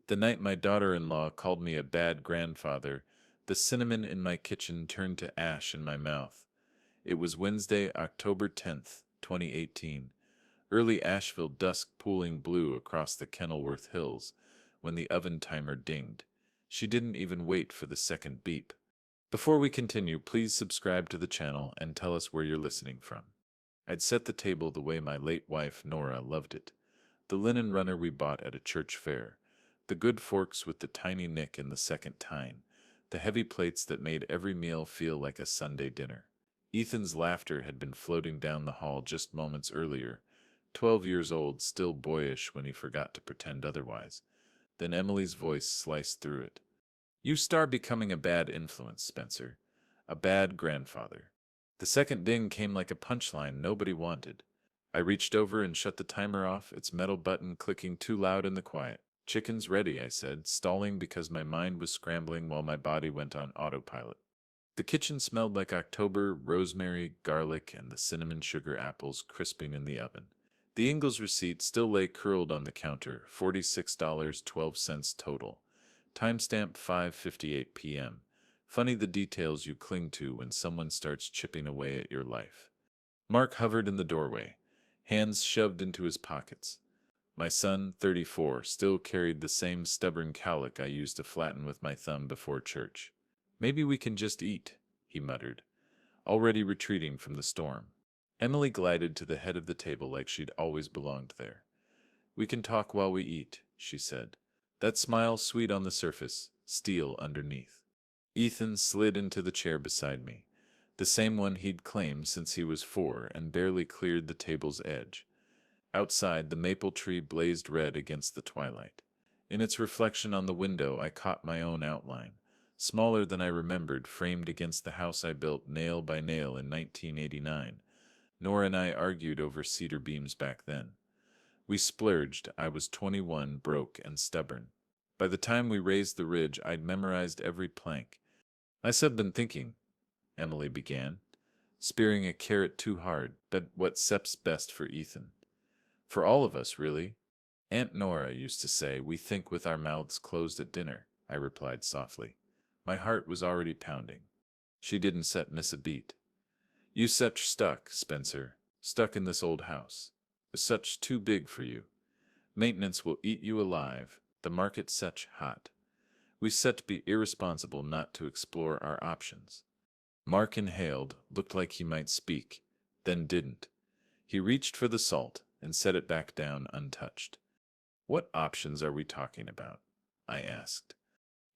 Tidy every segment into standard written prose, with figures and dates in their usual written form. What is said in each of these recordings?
The night my daughter-in-law called me a bad grandfather, the cinnamon in my kitchen turned to ash in my mouth. It was Wednesday, October 10th, 2018. Early Asheville dusk pooling blue across the Kenilworth Hills when the oven timer dinged. She didn't even wait for the second beep. Before we continue, please subscribe to the channel and tell us where you're listening from. I'd set the table the way my late wife Nora loved it. The linen runner we bought at a church fair, the good forks with the tiny nick in the second tine, the heavy plates that made every meal feel like a Sunday dinner. Ethan's laughter had been floating down the hall just moments earlier, 12 years old, still boyish when he forgot to pretend otherwise. Then Emily's voice sliced through it. You start becoming a bad influence, Spencer. A bad grandfather. The second ding came like a punchline nobody wanted. I reached over and shut the timer off, its metal button clicking too loud in the quiet. Chicken's ready, I said, stalling because my mind was scrambling while my body went on autopilot. The kitchen smelled like October, rosemary, garlic, and the cinnamon sugar apples crisping in the oven. The Ingalls receipt still lay curled on the counter, $46.12 total. Timestamp 5:58 p.m. Funny the details you cling to when someone starts chipping away at your life. Mark hovered in the doorway, hands shoved into his pockets. My son, 34, still carried the same stubborn cowlick I used to flatten with my thumb before church. Maybe we can just eat, he muttered, already retreating from the storm. Emily glided to the head of the table like she'd always belonged there. We can talk while we eat, she said. That smile sweet on the surface, steel underneath. Ethan slid into the chair beside me, the same one he'd claimed since he was 4 and barely cleared the table's edge. Outside, the maple tree blazed red against the twilight. In its reflection on the window, I caught my own outline, smaller than I remembered, framed against the house I built nail by nail in 1989. Nora and I argued over cedar beams back then. We splurged. I was 21, broke, and stubborn. By the time we raised the ridge, I'd memorized every plank. I've been thinking, Emily began, spearing a carrot too hard, but what sep's best for Ethan? For all of us, really. Aunt Nora used to say, we think with our mouths closed at dinner, I replied softly. My heart was already pounding. She didn't miss a beat. You such stuck, Spencer, stuck in this old house. Such too big for you. Maintenance will eat you alive, the market such hot. We set be irresponsible not to explore our options. Mark inhaled, looked like he might speak, then didn't. He reached for the salt and set it back down untouched. What options are we talking about? I asked.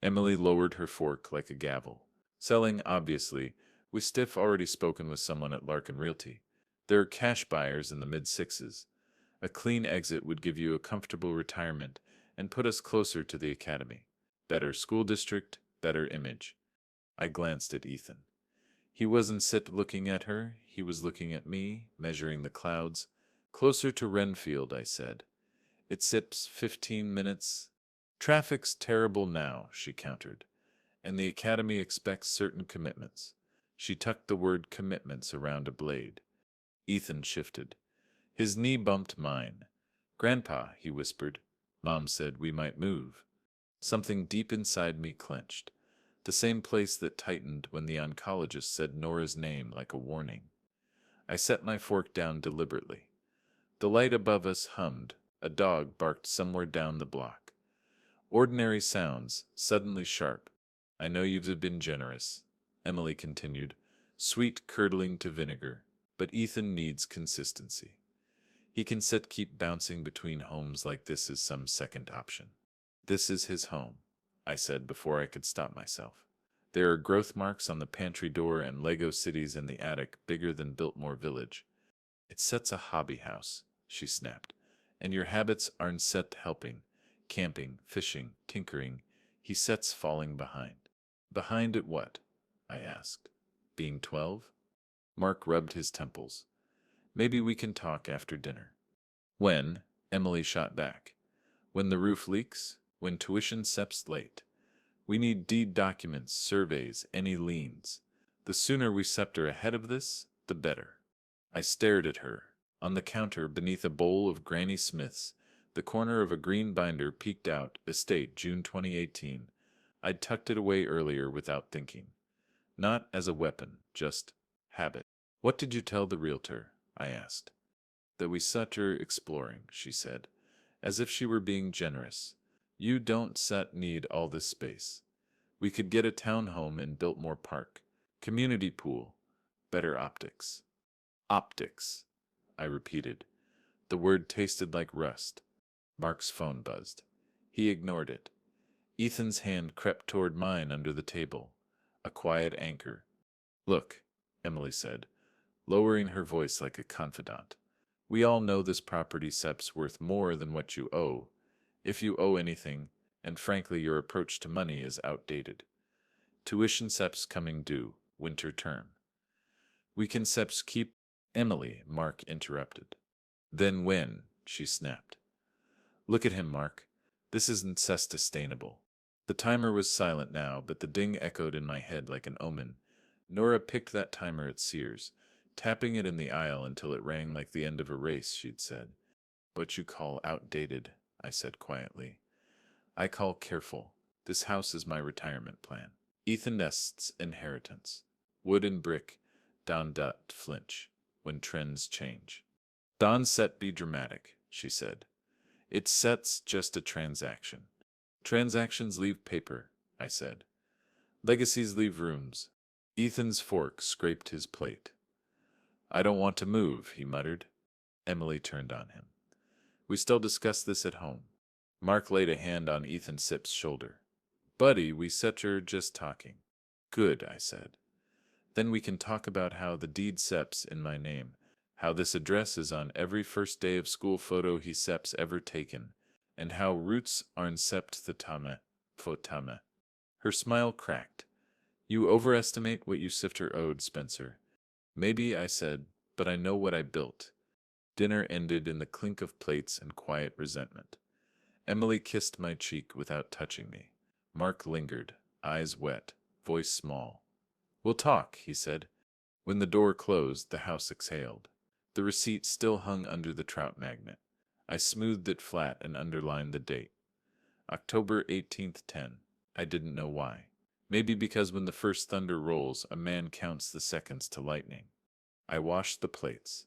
Emily lowered her fork like a gavel. Selling, obviously. We stiff already spoken with someone at Larkin Realty. There are cash buyers in the mid-sixes. A clean exit would give you a comfortable retirement and put us closer to the academy. Better school district, better image. I glanced at Ethan. He wasn't looking at her, he was looking at me, measuring the clouds. Closer to Renfield, I said. It sips 15 minutes. Traffic's terrible now, she countered, and the academy expects certain commitments. She tucked the word commitments around a blade. Ethan shifted. His knee bumped mine. Grandpa, he whispered. Mom said we might move. Something deep inside me clenched. The same place that tightened when the oncologist said Nora's name like a warning. I set my fork down deliberately. The light above us hummed. A dog barked somewhere down the block. Ordinary sounds, suddenly sharp. I know you've been generous, Emily continued, sweet curdling to vinegar, but Ethan needs consistency. He can keep bouncing between homes like this is some second option. This is his home, I said before I could stop myself. There are growth marks on the pantry door and Lego cities in the attic bigger than Biltmore Village. It sets a hobby house, she snapped, and your habits aren't set helping, camping, fishing, tinkering. He sets falling behind. Behind at what? I asked. Being 12? Mark rubbed his temples. Maybe we can talk after dinner. When? Emily shot back. When the roof leaks? When tuition seps late? We need deed documents, surveys, any liens. The sooner we scepter ahead of this, the better. I stared at her. On the counter, beneath a bowl of Granny Smith's, The corner of a green binder peeked out, estate, June 2018. I'd tucked it away earlier without thinking. Not as a weapon, just habit. What did you tell the realtor? I asked. That we set her exploring, she said, as if she were being generous. You don't set need all this space. We could get a townhome in Biltmore Park. Community pool. Better optics. Optics, I repeated. The word tasted like rust. Mark's phone buzzed. He ignored it. Ethan's hand crept toward mine under the table. A quiet anchor. Look, Emily said, lowering her voice like a confidant. We all know this property SEP's worth more than what you owe, if you owe anything, and frankly your approach to money is outdated. Tuition SEP's coming due, winter term. We can SEP's keep... Emily, Mark interrupted. Then when? She snapped. Look at him, Mark. This isn't sustainable. The timer was silent now, but the ding echoed in my head like an omen. Nora picked that timer at Sears, tapping it in the aisle until it rang like the end of a race, she'd said. What you call outdated, I said quietly. I call careful. This house is my retirement plan. Ethan Nest's inheritance. Wood and brick, Don dot flinch, when trends change. Don set be dramatic, she said. It sets just a transaction. Transactions leave paper, I said. Legacies leave rooms. Ethan's fork scraped his plate. I don't want to move, he muttered. Emily turned on him. We still discuss this at home. Mark laid a hand on Ethan Sip's shoulder. Buddy, we set her just talking. Good, I said. Then we can talk about how the deed SEP's in my name, how this address is on every first day of school photo he SEP's ever taken, and how roots aren't sept the tame, fotame. Her smile cracked. You overestimate what you sifter owed, Spencer. Maybe, I said, but I know what I built. Dinner ended in the clink of plates and quiet resentment. Emily kissed my cheek without touching me. Mark lingered, eyes wet, voice small. We'll talk, he said. When the door closed, the house exhaled. The receipt still hung under the trout magnet. I smoothed it flat and underlined the date. October 18th, 10. I didn't know why. Maybe because when the first thunder rolls, a man counts the seconds to lightning. I washed the plates,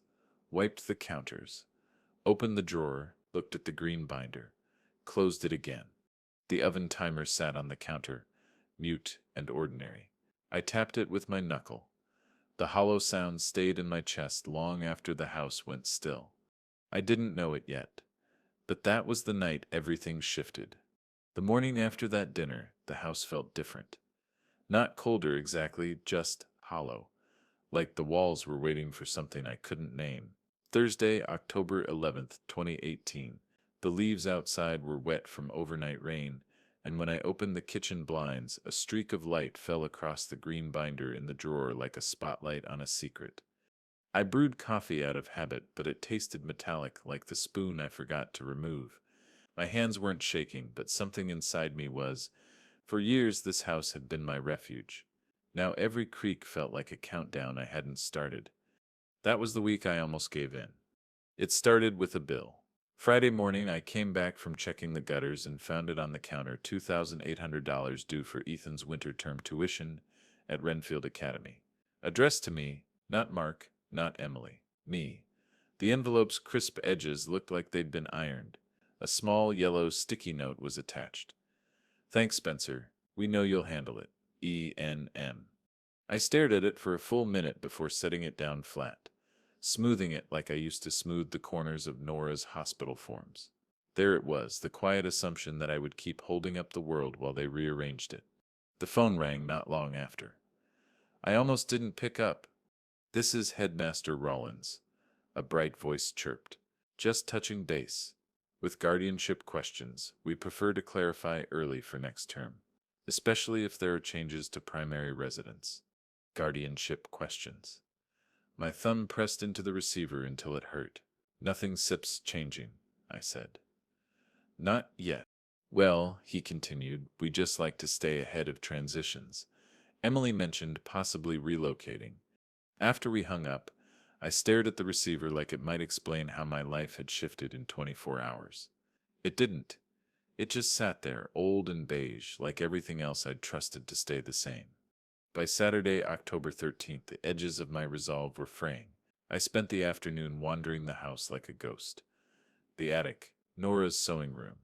wiped the counters, opened the drawer, looked at the green binder, closed it again. The oven timer sat on the counter, mute and ordinary. I tapped it with my knuckle. The hollow sound stayed in my chest long after the house went still. I didn't know it yet, but that was the night everything shifted. The morning after that dinner, the house felt different. Not colder exactly, just hollow, like the walls were waiting for something I couldn't name. Thursday, October 11th, 2018. The leaves outside were wet from overnight rain, and when I opened the kitchen blinds, a streak of light fell across the green binder in the drawer like a spotlight on a secret. I brewed coffee out of habit, but it tasted metallic like the spoon I forgot to remove. My hands weren't shaking, but something inside me was. For years this house had been my refuge. Now every creak felt like a countdown I hadn't started. That was the week I almost gave in. It started with a bill. Friday morning I came back from checking the gutters and found it on the counter, $2,800 due for Ethan's winter term tuition at Renfield Academy. Addressed to me, not Mark, not Emily, me. The envelope's crisp edges looked like they'd been ironed. A small yellow sticky note was attached. Thanks, Spencer. We know you'll handle it. E.N.M. I stared at it for a full minute before setting it down flat, smoothing it like I used to smooth the corners of Nora's hospital forms. There it was, the quiet assumption that I would keep holding up the world while they rearranged it. The phone rang not long after. I almost didn't pick up. This is Headmaster Rollins, a bright voice chirped. Just touching base. With guardianship questions, we prefer to clarify early for next term, especially if there are changes to primary residence. Guardianship questions. My thumb pressed into the receiver until it hurt. Nothing SIP's changing, I said. Not yet. Well, he continued, we just like to stay ahead of transitions. Emily mentioned possibly relocating. After we hung up, I stared at the receiver like it might explain how my life had shifted in 24 hours. It didn't. It just sat there, old and beige, like everything else I'd trusted to stay the same. By Saturday, October 13th, the edges of my resolve were fraying. I spent the afternoon wandering the house like a ghost. The attic, Nora's sewing room,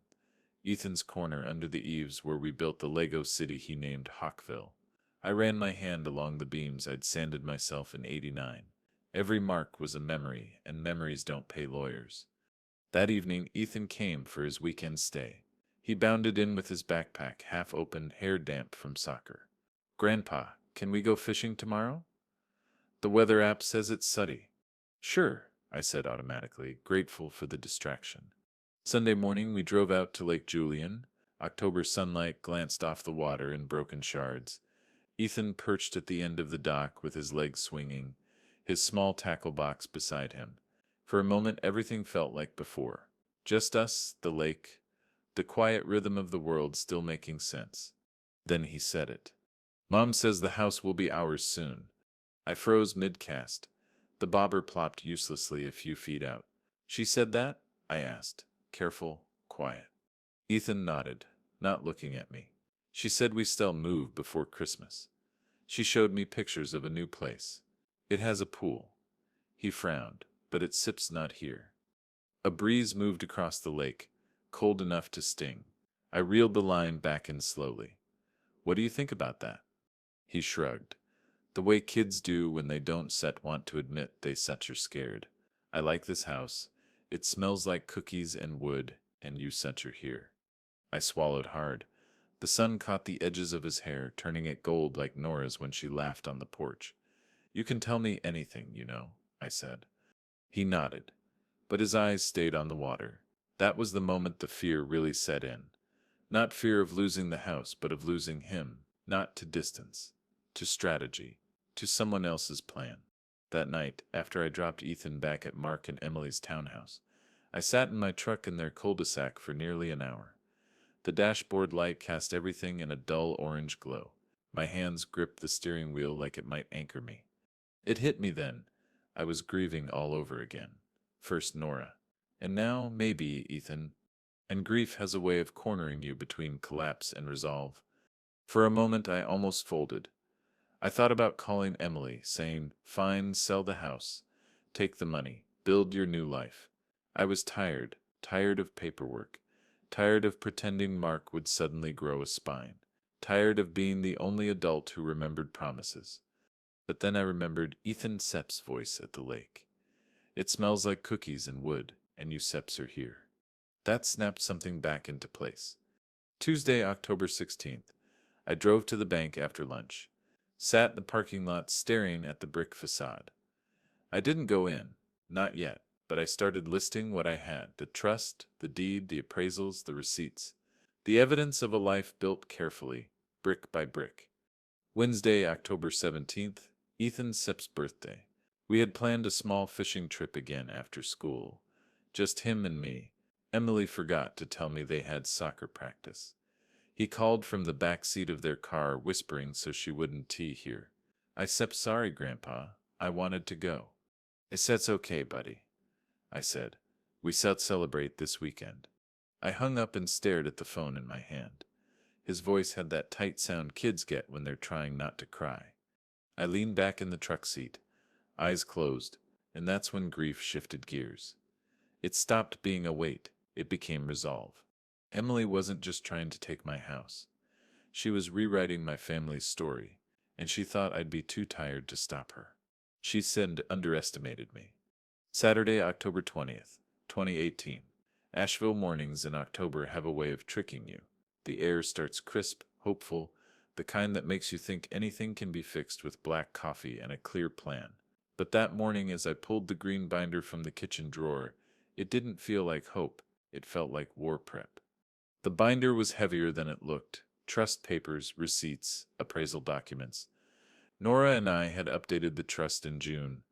Ethan's corner under the eaves where we built the Lego city he named Hawkville. I ran my hand along the beams I'd sanded myself in '89. Every mark was a memory, and memories don't pay lawyers. That evening, Ethan came for his weekend stay. He bounded in with his backpack half open, hair damp from soccer. "Grandpa, can we go fishing tomorrow? The weather app says it's sunny." "Sure," I said automatically, grateful for the distraction. Sunday morning, we drove out to Lake Julian. October sunlight glanced off the water in broken shards. Ethan perched at the end of the dock with his legs swinging, his small tackle box beside him. For a moment, everything felt like before. Just us, the lake, the quiet rhythm of the world still making sense. Then he said it. "Mom says the house will be ours soon." I froze mid-cast. The bobber plopped uselessly a few feet out. "She said that?" I asked. Careful, quiet. Ethan nodded, not looking at me. "She said we still move before Christmas. She showed me pictures of a new place. It has a pool." He frowned, "but it sips not here." A breeze moved across the lake, cold enough to sting. I reeled the line back in slowly. "What do you think about that?" He shrugged. "The way kids do when they don't want to admit they are scared. I like this house. It smells like cookies and wood, and you are here." I swallowed hard. The sun caught the edges of his hair, turning it gold like Nora's when she laughed on the porch. "You can tell me anything, you know," I said. He nodded, but his eyes stayed on the water. That was the moment the fear really set in. Not fear of losing the house, but of losing him. Not to distance, to strategy, to someone else's plan. That night, after I dropped Ethan back at Mark and Emily's townhouse, I sat in my truck in their cul-de-sac for nearly an hour. The dashboard light cast everything in a dull orange glow. My hands gripped the steering wheel like it might anchor me. It hit me then. I was grieving all over again. First Nora. And now, maybe, Ethan. And grief has a way of cornering you between collapse and resolve. For a moment I almost folded. I thought about calling Emily, saying, "Fine, sell the house. Take the money. Build your new life." I was tired, tired of paperwork, tired of pretending Mark would suddenly grow a spine, tired of being the only adult who remembered promises. But then I remembered Ethan Sepp's voice at the lake. "It smells like cookies and wood, and you Sepps are here." That snapped something back into place. Tuesday, October 16th. I drove to the bank after lunch. Sat in the parking lot staring at the brick facade. I didn't go in, not yet, but I started listing what I had: the trust, the deed, the appraisals, the receipts. The evidence of a life built carefully, brick by brick. Wednesday, October 17th, Ethan Sepp's birthday. We had planned a small fishing trip again after school. Just him and me. Emily forgot to tell me they had soccer practice. He called from the back seat of their car, whispering so she wouldn't tee here. I said, "Sorry, Grandpa. I wanted to go." "I said, "It's okay, buddy," I said. "We celebrate this weekend." I hung up and stared at the phone in my hand. His voice had that tight sound kids get when they're trying not to cry. I leaned back in the truck seat, eyes closed, and that's when grief shifted gears. It stopped being a weight. It became resolve. Emily wasn't just trying to take my house. She was rewriting my family's story, and she thought I'd be too tired to stop her. She said underestimated me. Saturday, October 20th, 2018. Asheville mornings in October have a way of tricking you. The air starts crisp, hopeful, the kind that makes you think anything can be fixed with black coffee and a clear plan. But that morning, as I pulled the green binder from the kitchen drawer, it didn't feel like hope. It felt like war prep. The binder was heavier than it looked. Trust papers, receipts, appraisal documents. Nora and I had updated the trust in June.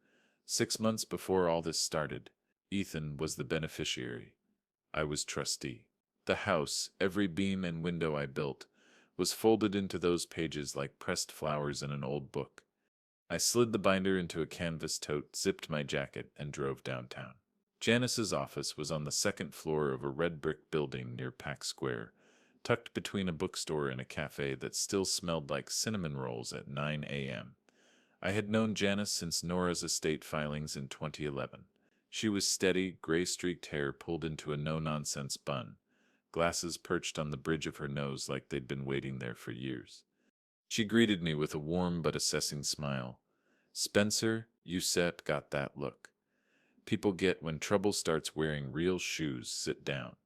6 months before all this started, Ethan was the beneficiary. I was trustee. The house, every beam and window I built, was folded into those pages like pressed flowers in an old book. I slid the binder into a canvas tote, zipped my jacket, and drove downtown. Janice's office was on the second floor of a red brick building near Pack Square, tucked between a bookstore and a cafe that still smelled like cinnamon rolls at 9 a.m. I had known Janice since Nora's estate filings in 2011. She was steady, gray-streaked hair pulled into a no-nonsense bun, glasses perched on the bridge of her nose like they'd been waiting there for years. She greeted me with a warm but assessing smile. "Spencer, you got that look. People get when trouble starts wearing real shoes. Sit down."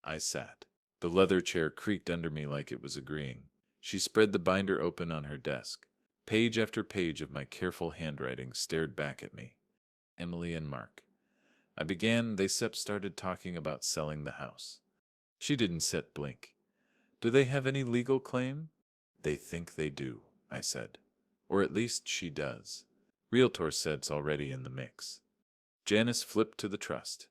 I sat. The leather chair creaked under me like it was agreeing. She spread the binder open on her desk. Page after page of my careful handwriting stared back at me. Emily and Mark. I began. They started talking about selling the house. She didn't blink. "Do they have any legal claim?" "They think they do," I said. "Or at least she does. Realtor said's already in the mix." Janice flipped to the trust.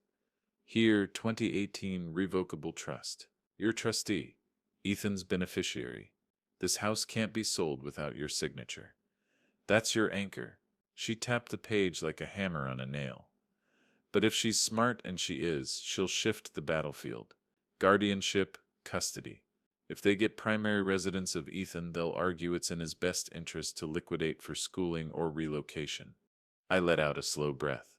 "Here, 2018 revocable trust. Your trustee. Ethan's beneficiary. This house can't be sold without your signature. That's your anchor." She tapped the page like a hammer on a nail. "But if she's smart, and she is, she'll shift the battlefield. Guardianship, custody. If they get primary residence of Ethan, they'll argue it's in his best interest to liquidate for schooling or relocation." I let out a slow breath.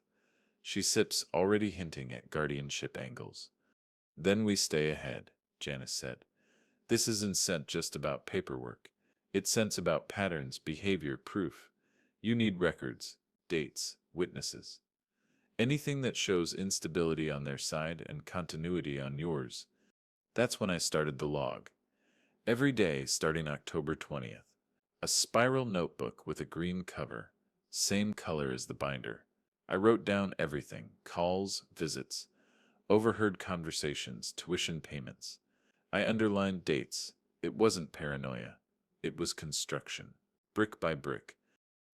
She sips, already hinting at guardianship angles. "Then we stay ahead," Janice said. "This isn't just about paperwork. It's about patterns, behavior, proof. You need records, dates, witnesses. Anything that shows instability on their side and continuity on yours." That's when I started the log. Every day, starting October 20th. A spiral notebook with a green cover, same color as the binder. I wrote down everything: calls, visits, overheard conversations, tuition payments. I underlined dates. It wasn't paranoia. It was construction. Brick by brick.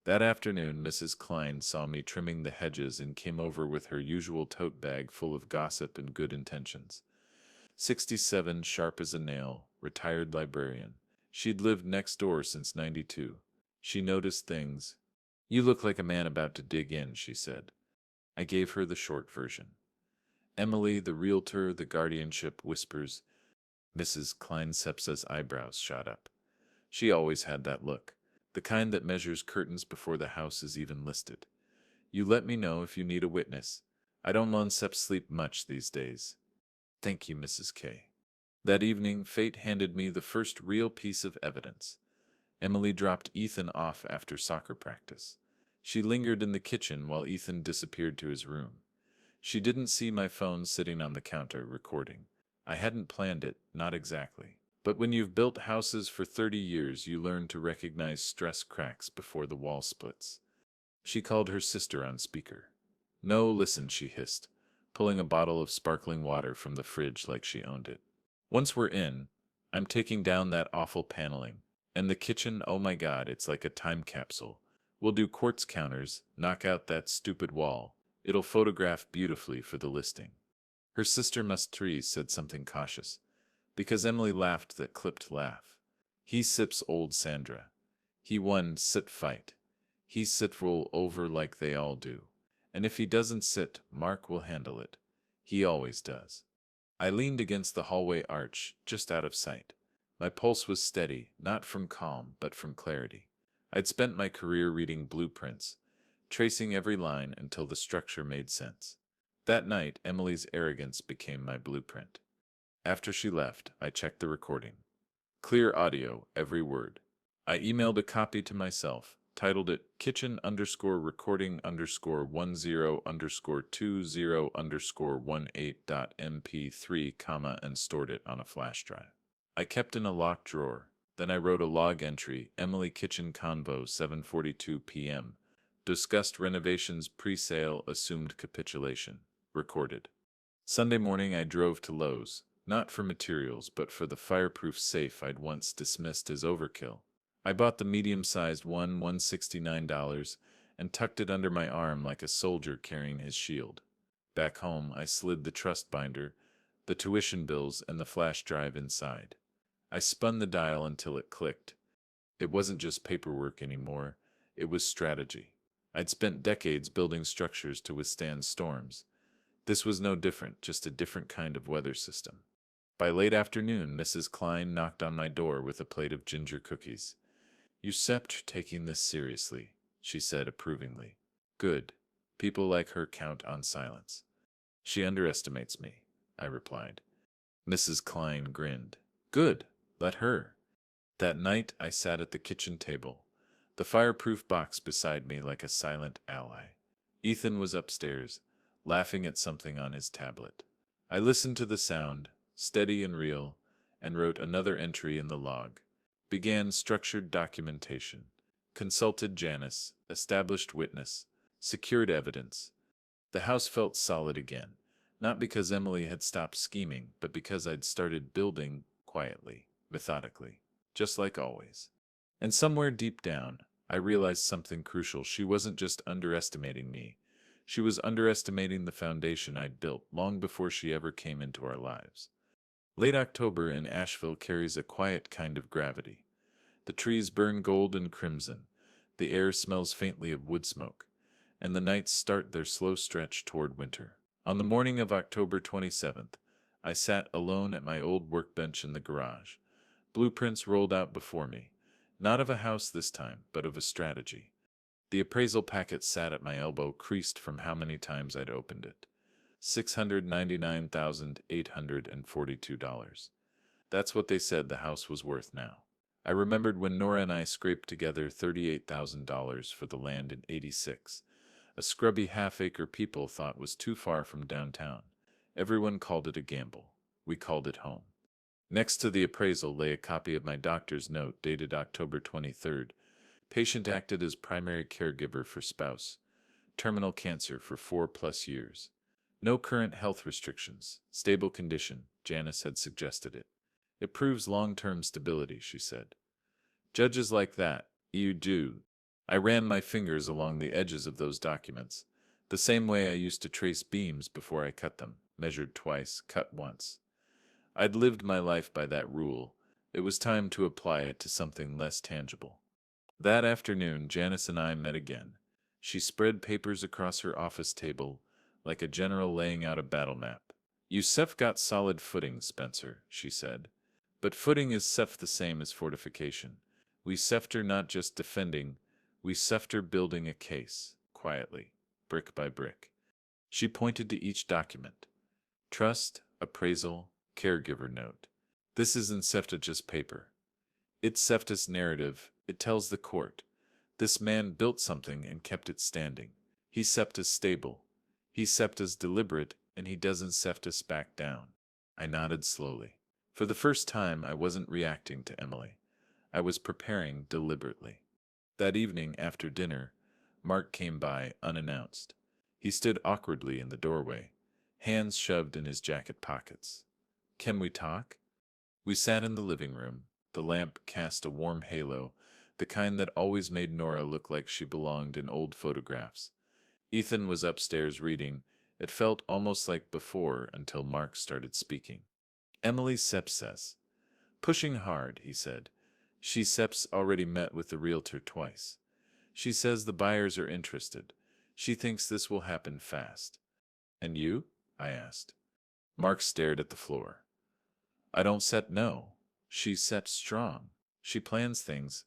That afternoon, Mrs. Klein saw me trimming the hedges and came over with her usual tote bag full of gossip and good intentions. 67, sharp as a nail, retired librarian. She'd lived next door since '92. She noticed things. "You look like a man about to dig in," she said. I gave her the short version. Emily, the realtor, the guardianship whispers. Mrs. Kleinsepsa's eyebrows shot up. She always had that look, the kind that measures curtains before the house is even listed. "You let me know if you need a witness. I don't sleep much these days." "Thank you, Mrs. K." That evening, fate handed me the first real piece of evidence. Emily dropped Ethan off after soccer practice. She lingered in the kitchen while Ethan disappeared to his room. She didn't see my phone sitting on the counter recording. I hadn't planned it, not exactly. But when you've built houses for 30 years, you learn to recognize stress cracks before the wall splits. She called her sister on speaker. "No, listen," she hissed, pulling a bottle of sparkling water from the fridge like she owned it. "Once we're in, I'm taking down that awful paneling. And the kitchen, oh my God, it's like a time capsule. We'll do quartz counters, knock out that stupid wall. It'll photograph beautifully for the listing." Her sister Mustries said something cautious, because Emily laughed that clipped laugh. "He sips old Sandra. He won sit fight. He sit roll over like they all do. And if he doesn't sit, Mark will handle it. He always does." I leaned against the hallway arch, just out of sight. My pulse was steady, not from calm, but from clarity. I'd spent my career reading blueprints, tracing every line until the structure made sense. That night, Emily's arrogance became my blueprint. After she left, I checked the recording. Clear audio, every word. I emailed a copy to myself, titled it kitchen_recording_10_20_18.mp3, and stored it on a flash drive. I kept in a locked drawer. Then I wrote a log entry: Emily Kitchen Convo, 7:42 p.m. Discussed renovations, pre-sale, assumed capitulation. Recorded. Sunday morning I drove to Lowe's, not for materials but for the fireproof safe I'd once dismissed as overkill. I bought the medium-sized one, $169, and tucked it under my arm like a soldier carrying his shield. Back home, I slid the trust binder, the tuition bills, and the flash drive inside. I spun the dial until it clicked. It wasn't just paperwork anymore, it was strategy. I'd spent decades building structures to withstand storms. This was no different, just a different kind of weather system. By late afternoon, Mrs. Klein knocked on my door with a plate of ginger cookies. You sept taking this seriously, she said approvingly. Good. People like her count on silence. She underestimates me, I replied. Mrs. Klein grinned. Good. Let her. That night I sat at the kitchen table, the fireproof box beside me like a silent ally. Ethan was upstairs, laughing at something on his tablet. I listened to the sound, steady and real, and wrote another entry in the log. Began structured documentation. Consulted Janice, established witness, secured evidence. The house felt solid again, not because Emily had stopped scheming, but because I'd started building quietly, methodically, just like always. And somewhere deep down, I realized something crucial. She wasn't just underestimating me. She was underestimating the foundation I'd built long before she ever came into our lives. Late October in Asheville carries a quiet kind of gravity. The trees burn gold and crimson, the air smells faintly of wood smoke, and the nights start their slow stretch toward winter. On the morning of October 27th, I sat alone at my old workbench in the garage. Blueprints rolled out before me, not of a house this time, but of a strategy. The appraisal packet sat at my elbow, creased from how many times I'd opened it. $699,842. That's what they said the house was worth now. I remembered when Nora and I scraped together $38,000 for the land in '86. A scrubby half-acre people thought was too far from downtown. Everyone called it a gamble. We called it home. Next to the appraisal lay a copy of my doctor's note dated October 23rd. Patient acted as primary caregiver for spouse. Terminal cancer for 4+ years. No current health restrictions. Stable condition, Janice had suggested it. It proves long-term stability, she said. Judges like that, you do. I ran my fingers along the edges of those documents, the same way I used to trace beams before I cut them, measured twice, cut once. I'd lived my life by that rule. It was time to apply it to something less tangible. That afternoon, Janice and I met again. She spread papers across her office table, like a general laying out a battle map. "You've got solid footing, Spencer," she said. "But footing is the same as fortification. We are not just defending, we are building a case, quietly, brick by brick." She pointed to each document. Trust, appraisal, caregiver note. This isn't just paper. It's SEFTA's narrative. It tells the court. This man built something and kept it standing. He's SEFTA's stable. He's SEFTA's deliberate, and he doesn't SEFTA's back down. I nodded slowly. For the first time, I wasn't reacting to Emily. I was preparing deliberately. That evening, after dinner, Mark came by unannounced. He stood awkwardly in the doorway, hands shoved in his jacket pockets. "Can we talk?" We sat in the living room. The lamp cast a warm halo, the kind that always made Nora look like she belonged in old photographs. Ethan was upstairs reading. It felt almost like before until Mark started speaking. "Emily Seps says. Pushing hard," he said. "She Seps already met with the realtor twice. She says the buyers are interested. She thinks this will happen fast." "And you?" I asked. Mark stared at the floor. "I don't set no. She sets strong. She plans things.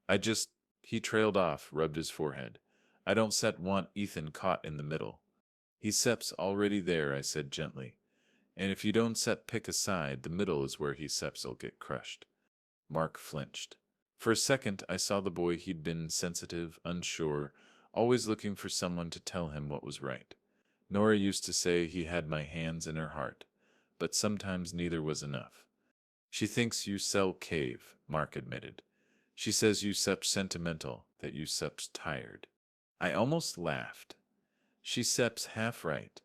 I just—" He trailed off, rubbed his forehead. "I don't set want Ethan caught in the middle. He seps already there," I said gently. "And if you don't set pick a side, the middle is where he seps'll get crushed." Mark flinched. For a second I saw the boy he'd been, sensitive, unsure, always looking for someone to tell him what was right. Nora used to say he had my hands in her heart, but sometimes neither was enough. "She thinks you sell cave," Mark admitted. "She says you seps sentimental, that you seps tired." I almost laughed. She seps half right,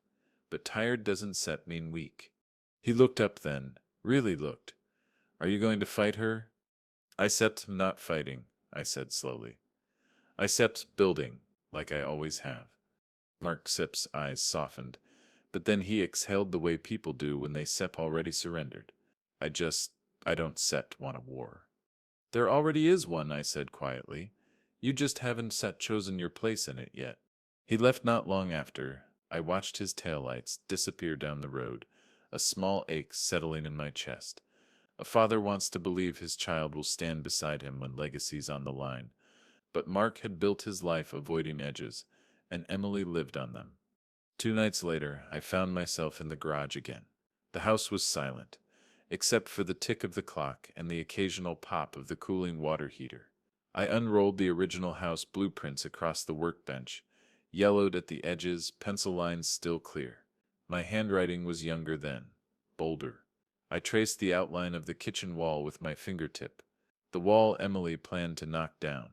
but tired doesn't sep mean weak. He looked up then, really looked. "Are you going to fight her?" "I sept not fighting," I said slowly. "I sept building, like I always have." Mark Sip's eyes softened, but then he exhaled the way people do when they sep already surrendered. I don't want a war." "There already is one," I said quietly. "You just haven't chosen your place in it yet." He left not long after. I watched his taillights disappear down the road, a small ache settling in my chest. A father wants to believe his child will stand beside him when legacy's on the line. But Mark had built his life avoiding edges, and Emily lived on them. 2 nights later, I found myself in the garage again. The house was silent, except for the tick of the clock and the occasional pop of the cooling water heater. I unrolled the original house blueprints across the workbench, yellowed at the edges, pencil lines still clear. My handwriting was younger then, bolder. I traced the outline of the kitchen wall with my fingertip, the wall Emily planned to knock down.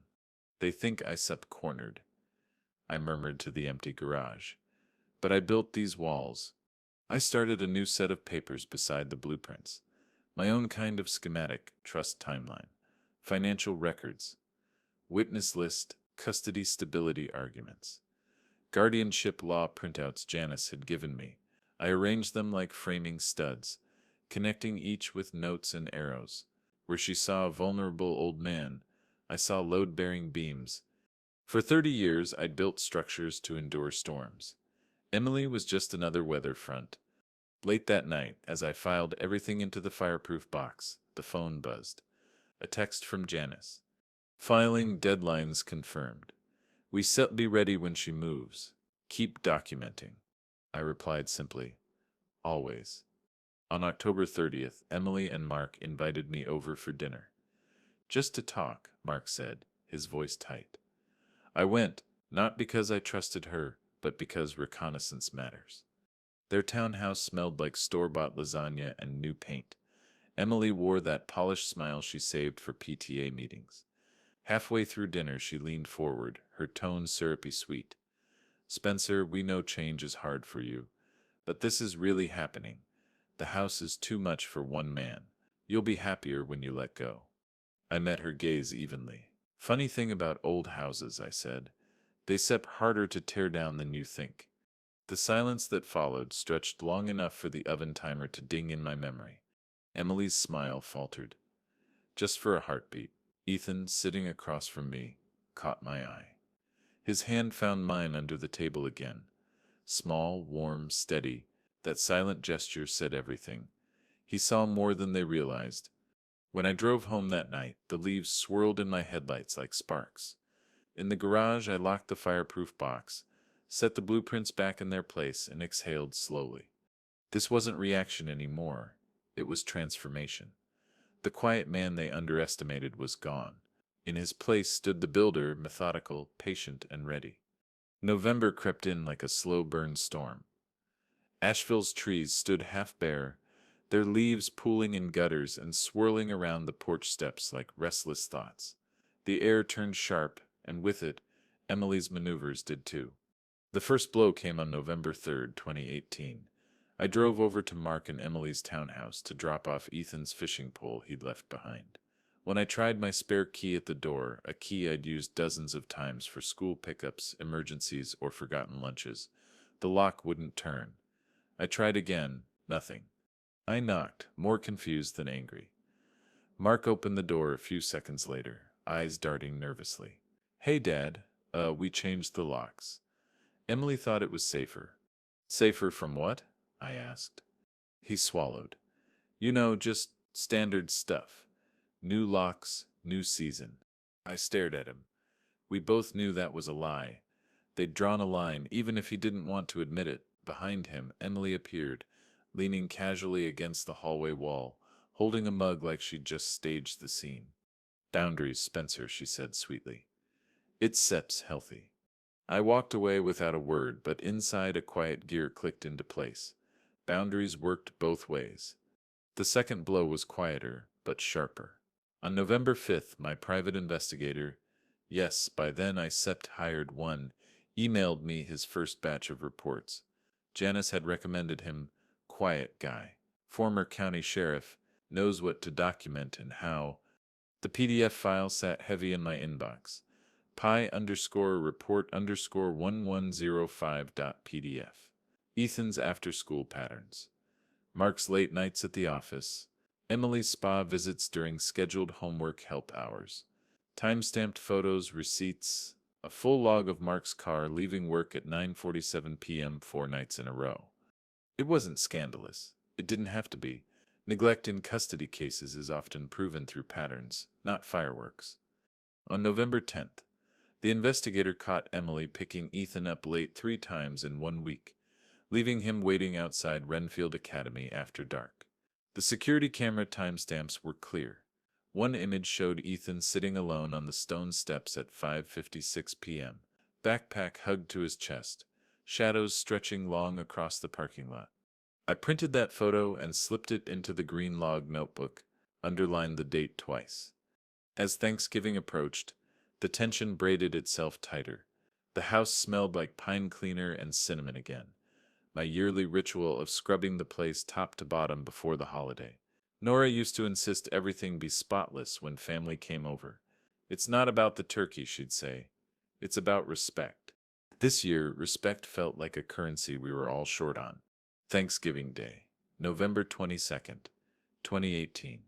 They think I slept cornered, I murmured to the empty garage. But I built these walls. I started a new set of papers beside the blueprints. My own kind of schematic, trust timeline, financial records, witness list, custody stability arguments, guardianship law printouts Janice had given me. I arranged them like framing studs, connecting each with notes and arrows. Where she saw a vulnerable old man, I saw load-bearing beams. For 30 years, I'd built structures to endure storms. Emily was just another weather front. Late that night, as I filed everything into the fireproof box, the phone buzzed. A text from Janice. Filing deadlines confirmed. We set be ready when she moves. Keep documenting. I replied simply, always. On October 30th, Emily and Mark invited me over for dinner. Just to talk, Mark said, his voice tight. I went, not because I trusted her, but because reconnaissance matters. Their townhouse smelled like store-bought lasagna and new paint. Emily wore that polished smile she saved for PTA meetings. Halfway through dinner, she leaned forward, her tone syrupy sweet. Spencer, we know change is hard for you, but this is really happening. The house is too much for one man. You'll be happier when you let go. I met her gaze evenly. Funny thing about old houses, I said. They sep harder to tear down than you think. The silence that followed stretched long enough for the oven timer to ding in my memory. Emily's smile faltered. Just for a heartbeat. Ethan, sitting across from me, caught my eye. His hand found mine under the table again. Small, warm, steady. That silent gesture said everything. He saw more than they realized. When I drove home that night, the leaves swirled in my headlights like sparks. In the garage, I locked the fireproof box, set the blueprints back in their place, and exhaled slowly. This wasn't reaction anymore. It was transformation. The quiet man they underestimated was gone. In his place stood the builder, methodical, patient, and ready. November crept in like a slow burn storm. Asheville's trees stood half bare, their leaves pooling in gutters and swirling around the porch steps like restless thoughts. The air turned sharp, and with it, Emily's maneuvers did too. The first blow came on November 3rd, 2018. I drove over to Mark and Emily's townhouse to drop off Ethan's fishing pole he'd left behind. When I tried my spare key at the door, a key I'd used dozens of times for school pickups, emergencies, or forgotten lunches, the lock wouldn't turn. I tried again, nothing. I knocked, more confused than angry. Mark opened the door a few seconds later, eyes darting nervously. Hey, Dad, we changed the locks. Emily thought it was safer. Safer from what? I asked. He swallowed. You know, just standard stuff. New locks, new season. I stared at him. We both knew that was a lie. They'd drawn a line, even if he didn't want to admit it. Behind him, Emily appeared, leaning casually against the hallway wall, holding a mug like she'd just staged the scene. Boundaries, Spencer, she said sweetly. It seps healthy. I walked away without a word, but inside a quiet gear clicked into place. Boundaries worked both ways. The second blow was quieter, but sharper. On November 5th, my private investigator, yes, by then I sept hired one, emailed me his first batch of reports. Janice had recommended him, quiet guy, former county sheriff, knows what to document and how. The PDF file sat heavy in my inbox. pi_report_1105.pdf. Ethan's after-school patterns. Mark's late nights at the office. Emily's spa visits during scheduled homework help hours. Time-stamped photos, receipts. A full log of Mark's car leaving work at 9:47 p.m. 4 nights in a row. It wasn't scandalous. It didn't have to be. Neglect in custody cases is often proven through patterns, not fireworks. On November 10th, the investigator caught Emily picking Ethan up late 3 times in 1 week, leaving him waiting outside Renfield Academy after dark. The security camera timestamps were clear. One image showed Ethan sitting alone on the stone steps at 5:56 p.m., backpack hugged to his chest, shadows stretching long across the parking lot. I printed that photo and slipped it into the green log notebook, underlined the date twice. As Thanksgiving approached, the tension braided itself tighter. The house smelled like pine cleaner and cinnamon again, my yearly ritual of scrubbing the place top to bottom before the holiday. Nora used to insist everything be spotless when family came over. It's not about the turkey, she'd say. It's about respect. This year, respect felt like a currency we were all short on. Thanksgiving Day, November 22nd, 2018.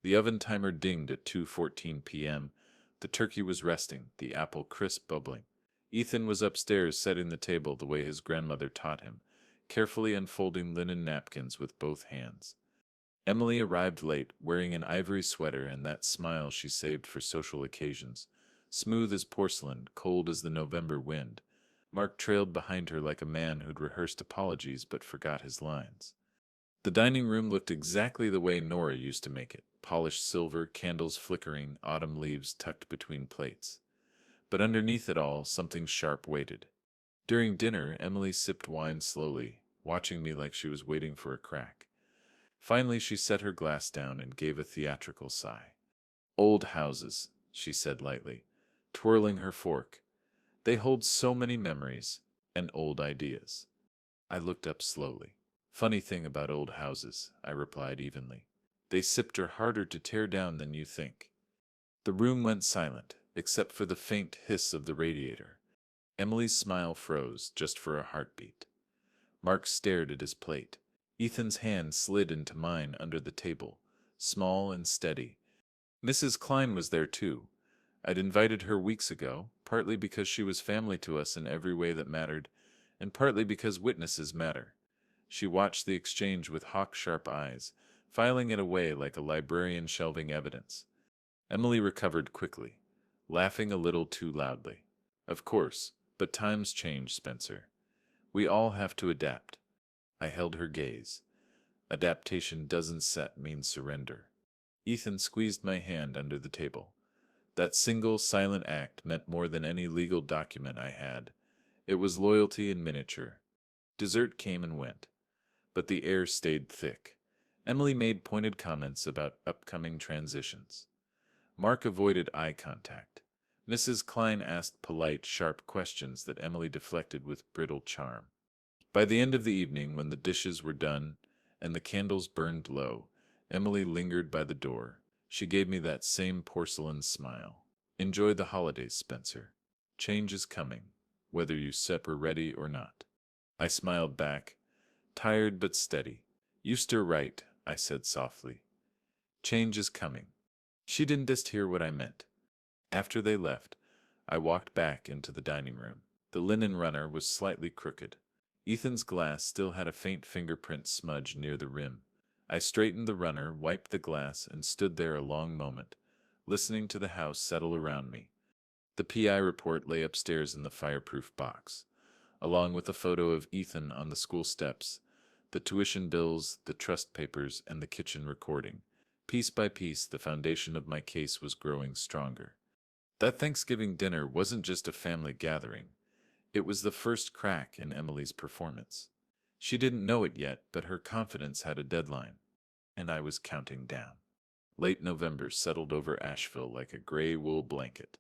The oven timer dinged at 2:14 p.m. The turkey was resting, the apple crisp bubbling. Ethan was upstairs setting the table the way his grandmother taught him, carefully unfolding linen napkins with both hands. Emily arrived late, wearing an ivory sweater and that smile she saved for social occasions. Smooth as porcelain, cold as the November wind. Mark trailed behind her like a man who'd rehearsed apologies but forgot his lines. The dining room looked exactly the way Nora used to make it, polished silver, candles flickering, autumn leaves tucked between plates. But underneath it all, something sharp waited. During dinner, Emily sipped wine slowly, watching me like she was waiting for a crack. Finally, she set her glass down and gave a theatrical sigh. Old houses, she said lightly, twirling her fork. They hold so many memories and old ideas. I looked up slowly. Funny thing about old houses, I replied evenly. They sipped her harder to tear down than you think. The room went silent, except for the faint hiss of the radiator. Emily's smile froze just for a heartbeat. Mark stared at his plate. Ethan's hand slid into mine under the table, small and steady. Mrs. Klein was there too. I'd invited her weeks ago, partly because she was family to us in every way that mattered, and partly because witnesses matter. She watched the exchange with hawk-sharp eyes, filing it away like a librarian shelving evidence. Emily recovered quickly, laughing a little too loudly. Of course, but times change, Spencer. We all have to adapt. I held her gaze. Adaptation doesn't mean surrender. Ethan squeezed my hand under the table. That single silent act meant more than any legal document I had. It was loyalty in miniature. Dessert came and went, but the air stayed thick. Emily made pointed comments about upcoming transitions. Mark avoided eye contact. Mrs. Klein asked polite, sharp questions that Emily deflected with brittle charm. By the end of the evening, when the dishes were done and the candles burned low, Emily lingered by the door. She gave me that same porcelain smile. Enjoy the holidays, Spencer. Change is coming, whether you are ready or not. I smiled back, tired but steady. You stir right, I said softly. Change is coming. She didn't just hear what I meant. After they left, I walked back into the dining room. The linen runner was slightly crooked. Ethan's glass still had a faint fingerprint smudge near the rim. I straightened the runner, wiped the glass, and stood there a long moment, listening to the house settle around me. The PI report lay upstairs in the fireproof box, along with a photo of Ethan on the school steps, the tuition bills, the trust papers, and the kitchen recording. Piece by piece, the foundation of my case was growing stronger. That Thanksgiving dinner wasn't just a family gathering. It was the first crack in Emily's performance. She didn't know it yet, but her confidence had a deadline, and I was counting down. Late November settled over Asheville like a gray wool blanket.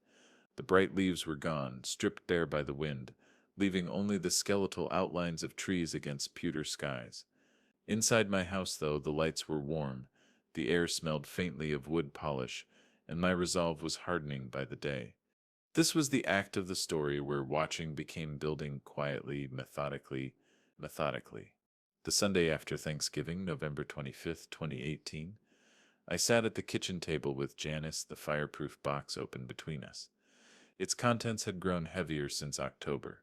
The bright leaves were gone, stripped bare by the wind, leaving only the skeletal outlines of trees against pewter skies. Inside my house, though, the lights were warm, the air smelled faintly of wood polish, and my resolve was hardening by the day. This was the act of the story where watching became building quietly, methodically. The Sunday after Thanksgiving, November 25th, 2018, I sat at the kitchen table with Janice, the fireproof box open between us. Its contents had grown heavier since October.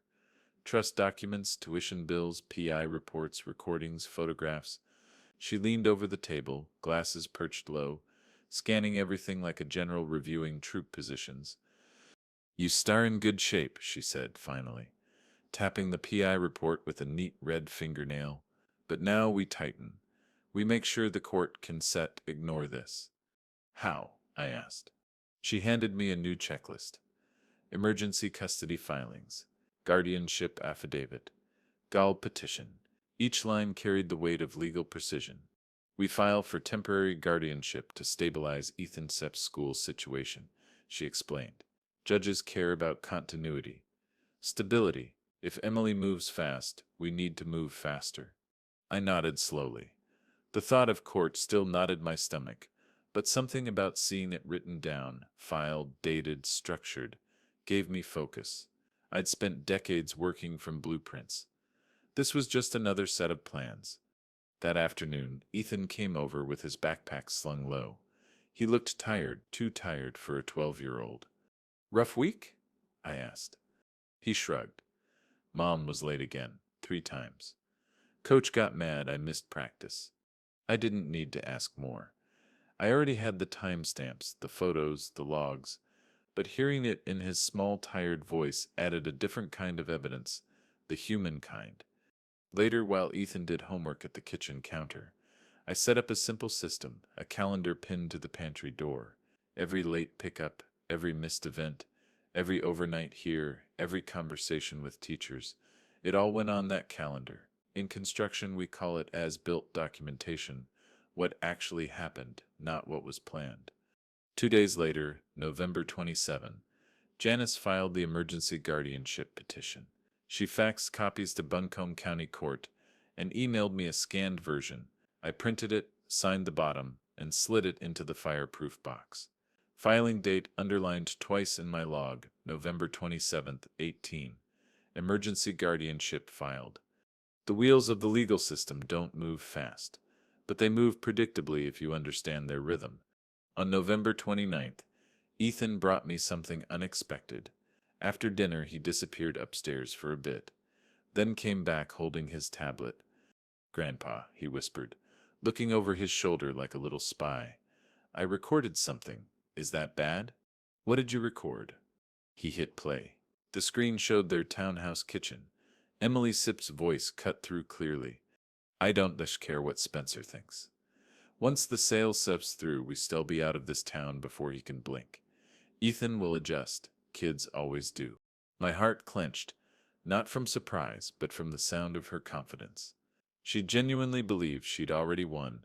Trust documents, tuition bills, PI reports, recordings, photographs. She leaned over the table, glasses perched low, scanning everything like a general reviewing troop positions. "You star in good shape," she said, finally, tapping the PI report with a neat red fingernail. "But now we tighten. We make sure the court can ignore this." "How?" I asked. She handed me a new checklist. Emergency custody filings, guardianship affidavit, GAL petition. Each line carried the weight of legal precision. "We file for temporary guardianship to stabilize Ethan Sepp's school situation," she explained. "Judges care about continuity. Stability. If Emily moves fast, we need to move faster." I nodded slowly. The thought of court still knotted my stomach, but something about seeing it written down, filed, dated, structured, gave me focus. I'd spent decades working from blueprints. This was just another set of plans. That afternoon, Ethan came over with his backpack slung low. He looked tired, too tired for a 12-year-old. "Rough week?" I asked. He shrugged. "Mom was late again, 3 times. Coach got mad I missed practice." I didn't need to ask more. I already had the timestamps, the photos, the logs, but hearing it in his small, tired voice added a different kind of evidence, the human kind. Later, while Ethan did homework at the kitchen counter, I set up a simple system, a calendar pinned to the pantry door. Every late pickup, every missed event, every overnight here, every conversation with teachers, it all went on that calendar. In construction, we call it as-built documentation, what actually happened, not what was planned. 2 days later, November 27, Janice filed the emergency guardianship petition. She faxed copies to Buncombe County Court and emailed me a scanned version. I printed it, signed the bottom, and slid it into the fireproof box. Filing date underlined twice in my log, November 27th, 18. Emergency guardianship filed. The wheels of the legal system don't move fast, but they move predictably if you understand their rhythm. On November 29th, Ethan brought me something unexpected. After dinner, he disappeared upstairs for a bit, then came back holding his tablet. "Grandpa," he whispered, looking over his shoulder like a little spy. "I recorded something. Is that bad?" "What did you record?" He hit play. The screen showed their townhouse kitchen. Emily Sipp's voice cut through clearly. "I don't care what Spencer thinks. Once the sale sips through, we still be out of this town before he can blink. Ethan will adjust. Kids always do." My heart clenched, not from surprise, but from the sound of her confidence. She genuinely believed she'd already won.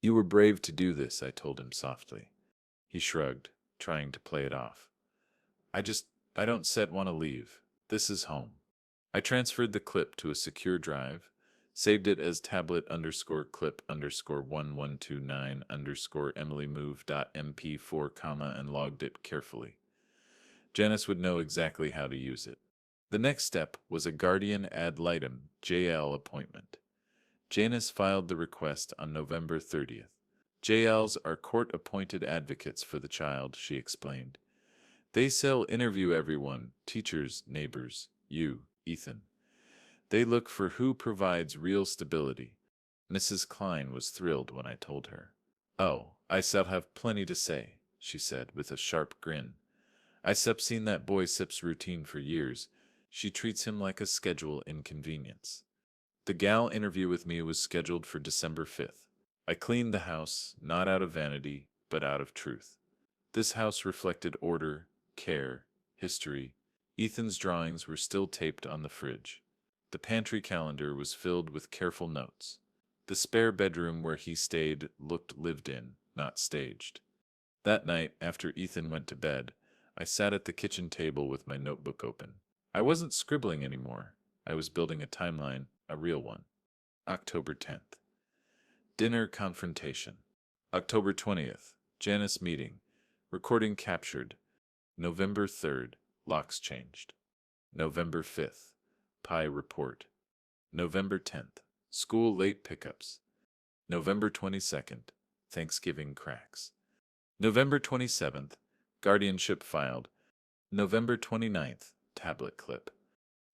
"You were brave to do this," I told him softly. He shrugged, trying to play it off. I don't want to leave. This is home." I transferred the clip to a secure drive, saved it as tablet_clip_1129_EmilyMove.mp4, and logged it carefully. Janice would know exactly how to use it. The next step was a guardian ad litem (JL) appointment. Janice filed the request on November 30th. JLs are court-appointed advocates for the child, she explained. They interview everyone, teachers, neighbors, you, Ethan. They look for who provides real stability. Mrs. Klein was thrilled when I told her. "Oh, I shall have plenty to say," she said with a sharp grin. "I seen that boy Sip's routine for years. She treats him like a schedule inconvenience." The gal interview with me was scheduled for December 5th. I cleaned the house, not out of vanity, but out of truth. This house reflected order, care, history. Ethan's drawings were still taped on the fridge. The pantry calendar was filled with careful notes. The spare bedroom where he stayed looked lived in, not staged. That night, after Ethan went to bed, I sat at the kitchen table with my notebook open. I wasn't scribbling anymore. I was building a timeline, a real one. October 10th. Dinner confrontation. October 20th. Janice meeting. Recording captured. November 3rd. Locks changed. November 5th. Pie report. November 10th. School late pickups. November 22nd. Thanksgiving cracks. November 27th. Guardianship filed. November 29th, tablet clip.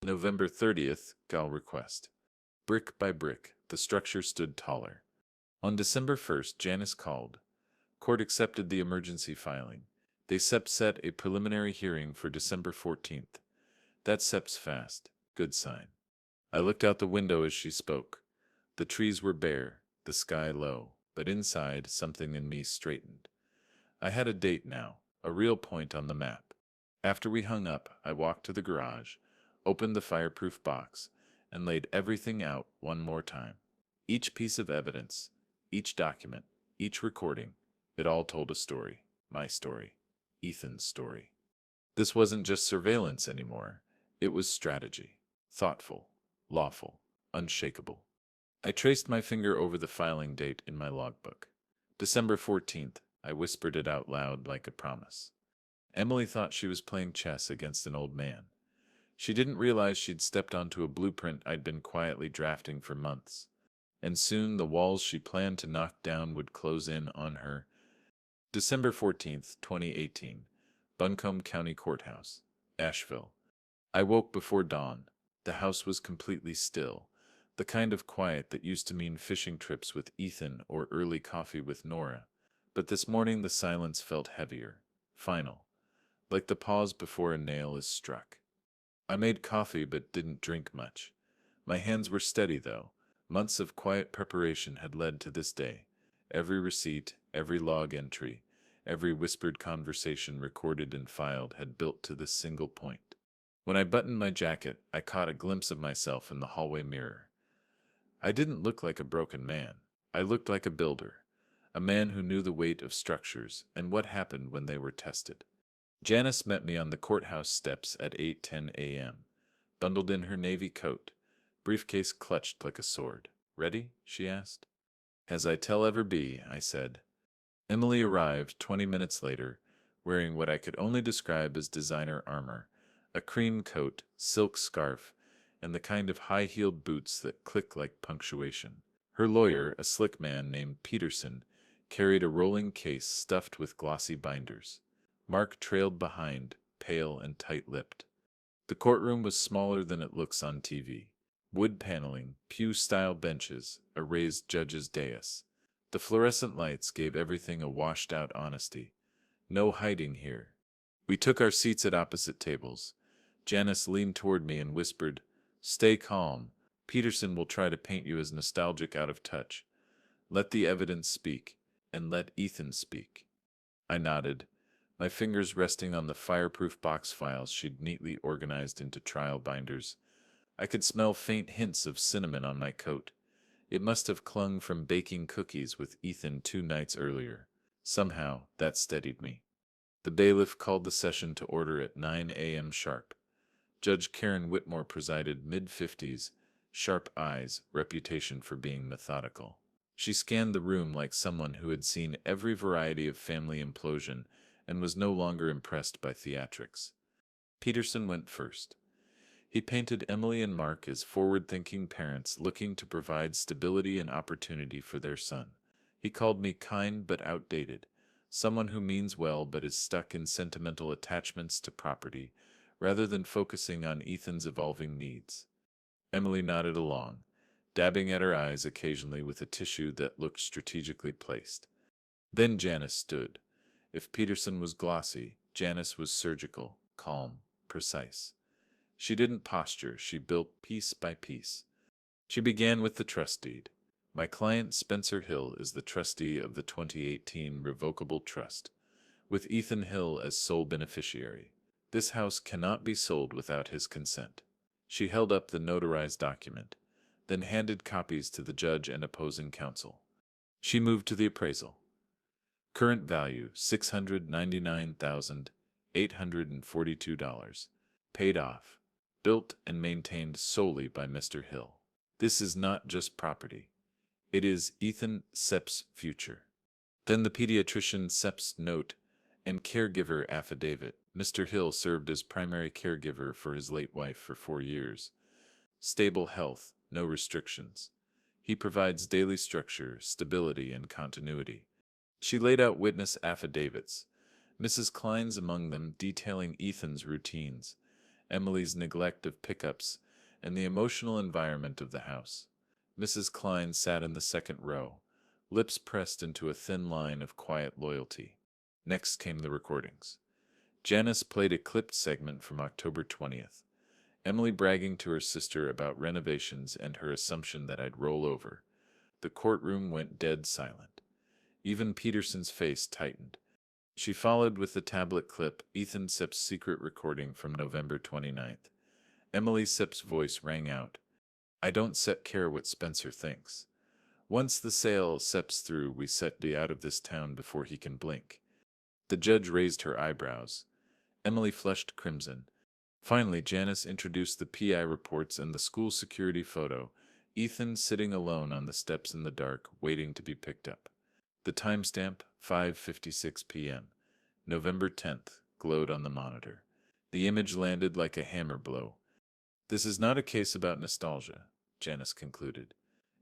November 30th, gal request. Brick by brick, the structure stood taller. On December 1st, Janice called. Court accepted the emergency filing. They set a preliminary hearing for December 14th. That sep's fast. Good sign. I looked out the window as she spoke. The trees were bare, the sky low, but inside something in me straightened. I had a date now, a real point on the map. After we hung up, I walked to the garage, opened the fireproof box, and laid everything out one more time. Each piece of evidence, each document, each recording, it all told a story. My story. Ethan's story. This wasn't just surveillance anymore. It was strategy. Thoughtful, lawful, unshakable. I traced my finger over the filing date in my logbook. December 14th, I whispered it out loud like a promise. Emily thought she was playing chess against an old man. She didn't realize she'd stepped onto a blueprint I'd been quietly drafting for months. And soon the walls she planned to knock down would close in on her. December 14th, 2018. Buncombe County Courthouse, Asheville. I woke before dawn. The house was completely still, the kind of quiet that used to mean fishing trips with Ethan or early coffee with Nora. But this morning the silence felt heavier, final, like the pause before a nail is struck. I made coffee but didn't drink much. My hands were steady, though. Months of quiet preparation had led to this day. Every receipt, every log entry, every whispered conversation recorded and filed had built to this single point. When I buttoned my jacket, I caught a glimpse of myself in the hallway mirror. I didn't look like a broken man. I looked like a builder, a man who knew the weight of structures and what happened when they were tested. Janice met me on the courthouse steps at 8:10 a.m., bundled in her navy coat, briefcase clutched like a sword. "Ready?" she asked. "As I tell ever be," I said. Emily arrived 20 minutes later, wearing what I could only describe as designer armor, a cream coat, silk scarf, and the kind of high-heeled boots that click like punctuation. Her lawyer, a slick man named Peterson, carried a rolling case stuffed with glossy binders. Mark trailed behind, pale and tight-lipped. The courtroom was smaller than it looks on TV. Wood paneling, pew-style benches, a raised judge's dais. The fluorescent lights gave everything a washed-out honesty. No hiding here. We took our seats at opposite tables. Janice leaned toward me and whispered, "Stay calm. Peterson will try to paint you as nostalgic out of touch. Let the evidence speak, and let Ethan speak." I nodded, my fingers resting on the fireproof box files she'd neatly organized into trial binders. I could smell faint hints of cinnamon on my coat. It must have clung from baking cookies with Ethan 2 nights earlier. Somehow, that steadied me. The bailiff called the session to order at 9 a.m. sharp. Judge Karen Whitmore presided, mid-50s, sharp eyes, reputation for being methodical. She scanned the room like someone who had seen every variety of family implosion and was no longer impressed by theatrics. Peterson went first. He painted Emily and Mark as forward-thinking parents looking to provide stability and opportunity for their son. He called me kind but outdated, someone who means well but is stuck in sentimental attachments to property, rather than focusing on Ethan's evolving needs. Emily nodded along, dabbing at her eyes occasionally with a tissue that looked strategically placed. Then Janice stood. If Peterson was glossy, Janice was surgical, calm, precise. She didn't posture, she built piece by piece. She began with the trust deed. My client Spencer Hill is the trustee of the 2018 Revocable Trust, with Ethan Hill as sole beneficiary. This house cannot be sold without his consent. She held up the notarized document, then handed copies to the judge and opposing counsel. She moved to the appraisal. Current value $699,842. Paid off. Built and maintained solely by Mr. Hill. This is not just property. It is Ethan Sepp's future. Then the pediatrician Sepp's note and caregiver affidavit. Mr. Hill served as primary caregiver for his late wife for 4 years. Stable health, no restrictions. He provides daily structure, stability, and continuity. She laid out witness affidavits, Mrs. Klein's among them, detailing Ethan's routines, Emily's neglect of pickups, and the emotional environment of the house. Mrs. Klein sat in the second row, lips pressed into a thin line of quiet loyalty. Next came the recordings. Janice played a clipped segment from October 20th, Emily bragging to her sister about renovations and her assumption that I'd roll over. The courtroom went dead silent. Even Peterson's face tightened. She followed with the tablet clip, Ethan Sipp's secret recording from November 29th. Emily Sipp's voice rang out. I don't care what Spencer thinks. Once the sale steps through, we set D out of this town before he can blink. The judge raised her eyebrows. Emily flushed crimson. Finally, Janice introduced the PI reports and the school security photo, Ethan sitting alone on the steps in the dark, waiting to be picked up. The timestamp, 5:56 p.m. November 10th, glowed on the monitor. The image landed like a hammer blow. This is not a case about nostalgia, Janice concluded.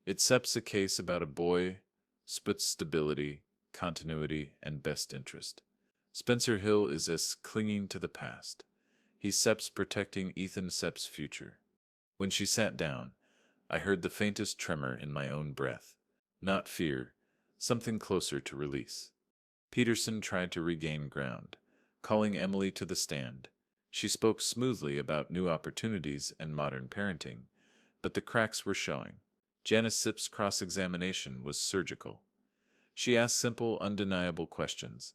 It's a case about a boy, Sput's stability, continuity, and best interest. Spencer Hill is as clinging to the past. He's Sepp's protecting Ethan Sepp's future. When she sat down, I heard the faintest tremor in my own breath. Not fear, something closer to release. Peterson tried to regain ground, calling Emily to the stand. She spoke smoothly about new opportunities and modern parenting, but the cracks were showing. Janice Sipp's cross-examination was surgical. She asked simple, undeniable questions.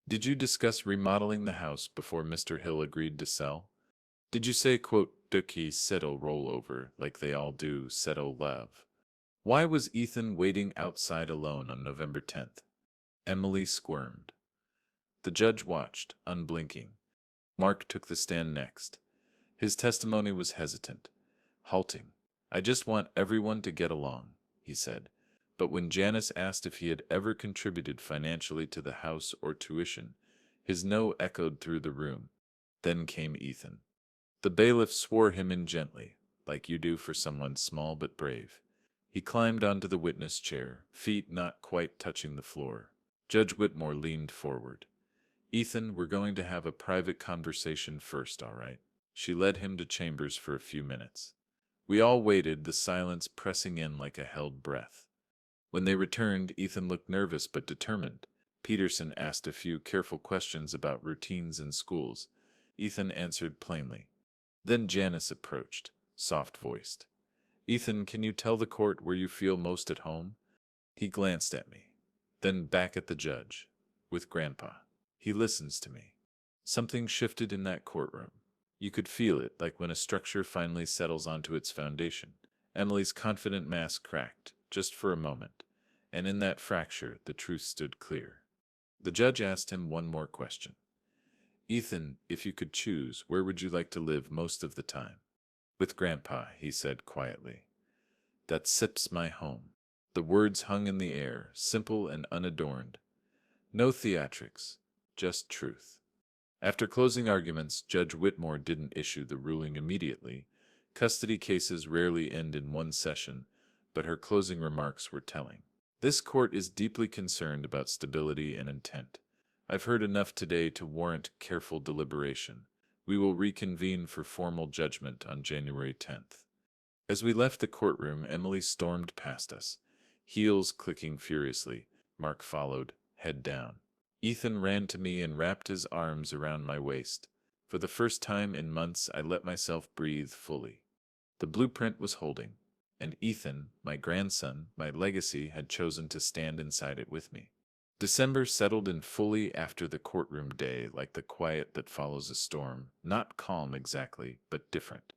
Did you discuss remodeling the house before Mr. Hill agreed to sell? Did you say, quote, Dookie settle rollover like they all do, settle love? Why was Ethan waiting outside alone on November 10th? Emily squirmed. The judge watched, unblinking. Mark took the stand next. His testimony was hesitant, halting. I just want everyone to get along, he said. But when Janice asked if he had ever contributed financially to the house or tuition, his no echoed through the room. Then came Ethan. The bailiff swore him in gently, like you do for someone small but brave. He climbed onto the witness chair, feet not quite touching the floor. Judge Whitmore leaned forward. Ethan, we're going to have a private conversation first, all right? She led him to chambers for a few minutes. We all waited, the silence pressing in like a held breath. When they returned, Ethan looked nervous but determined. Peterson asked a few careful questions about routines in schools. Ethan answered plainly. Then Janice approached, soft-voiced. Ethan, can you tell the court where you feel most at home? He glanced at me, then back at the judge. With Grandpa. He listens to me. Something shifted in that courtroom. You could feel it, like when a structure finally settles onto its foundation. Emily's confident mask cracked, just for a moment, and in that fracture the truth stood clear. The judge asked him one more question. Ethan, if you could choose, where would you like to live most of the time? With Grandpa, he said quietly. That Sips my home. The words hung in the air, simple and unadorned. No theatrics, just truth. After closing arguments, Judge Whitmore didn't issue the ruling immediately. Custody cases rarely end in one session, but her closing remarks were telling. This court is deeply concerned about stability and intent. I've heard enough today to warrant careful deliberation. We will reconvene for formal judgment on January 10th. As we left the courtroom, Emily stormed past us, heels clicking furiously. Mark followed, head down. Ethan ran to me and wrapped his arms around my waist. For the first time in months, I let myself breathe fully. The blueprint was holding, and Ethan, my grandson, my legacy, had chosen to stand inside it with me. December settled in fully after the courtroom day, like the quiet that follows a storm, not calm exactly, but different.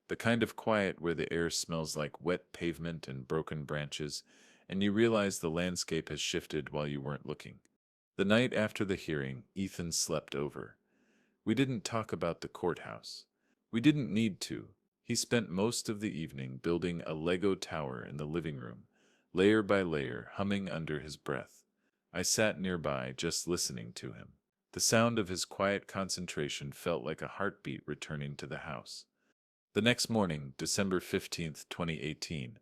The kind of quiet where the air smells like wet pavement and broken branches, and you realize the landscape has shifted while you weren't looking. The night after the hearing, Ethan slept over. We didn't talk about the courthouse. We didn't need to. He spent most of the evening building a Lego tower in the living room, layer by layer, humming under his breath. I sat nearby, just listening to him. The sound of his quiet concentration felt like a heartbeat returning to the house. The next morning, December 15th, 2018,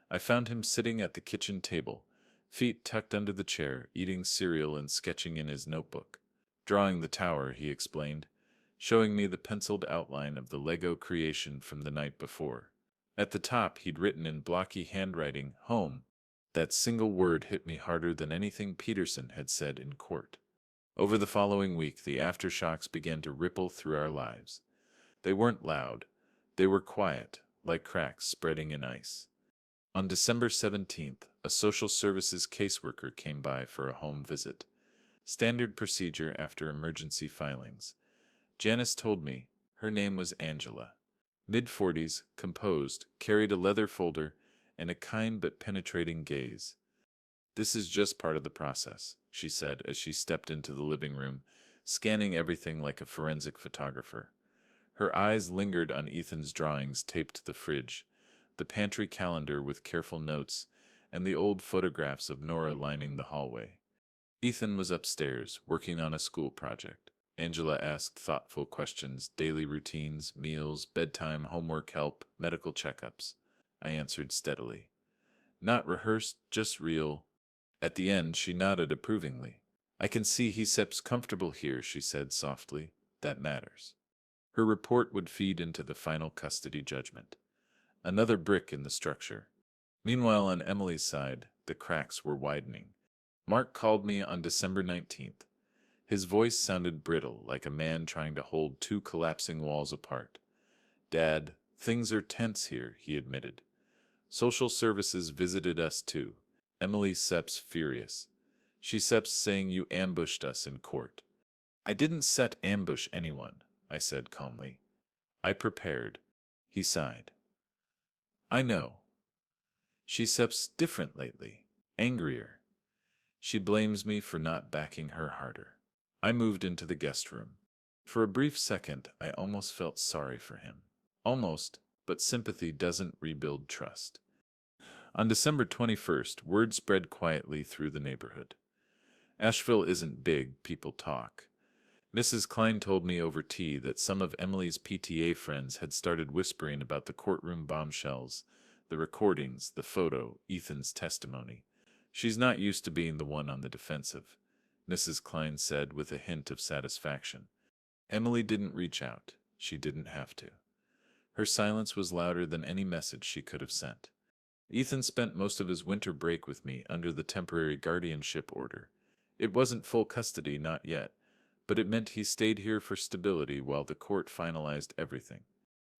I found him sitting at the kitchen table, feet tucked under the chair, eating cereal and sketching in his notebook. Drawing the tower, he explained, showing me the penciled outline of the Lego creation from the night before. At the top, he'd written in blocky handwriting, "Home." That single word hit me harder than anything Peterson had said in court. Over the following week, the aftershocks began to ripple through our lives. They weren't loud. They were quiet, like cracks spreading in ice. On December 17th, a social services caseworker came by for a home visit. Standard procedure after emergency filings. Janice told me her name was Angela. Mid-40s, composed, carried a leather folder, and a kind but penetrating gaze. "This is just part of the process," she said as she stepped into the living room, scanning everything like a forensic photographer. Her eyes lingered on Ethan's drawings taped to the fridge, the pantry calendar with careful notes, and the old photographs of Nora lining the hallway. Ethan was upstairs, working on a school project. Angela asked thoughtful questions: daily routines, meals, bedtime, homework help, medical checkups. I answered steadily. "Not rehearsed, just real." At the end, she nodded approvingly. "I can see he seems comfortable here," she said softly. "That matters." Her report would feed into the final custody judgment. Another brick in the structure. Meanwhile, on Emily's side, the cracks were widening. Mark called me on December 19th. His voice sounded brittle, like a man trying to hold two collapsing walls apart. "Dad, things are tense here," he admitted. "Social services visited us too. Emily Sepp's furious. She Sepp's saying you ambushed us in court." "I didn't set ambush anyone," I said calmly. "I prepared." He sighed. "I know. She Sepp's different lately. Angrier. She blames me for not backing her harder." I moved into the guest room. For a brief second, I almost felt sorry for him. Almost, but sympathy doesn't rebuild trust. On December 21st, word spread quietly through the neighborhood. Asheville isn't big, people talk. Mrs. Klein told me over tea that some of Emily's PTA friends had started whispering about the courtroom bombshells, the recordings, the photo, Ethan's testimony. "She's not used to being the one on the defensive," Mrs. Klein said with a hint of satisfaction. Emily didn't reach out. She didn't have to. Her silence was louder than any message she could have sent. Ethan spent most of his winter break with me under the temporary guardianship order. It wasn't full custody, not yet, but it meant he stayed here for stability while the court finalized everything.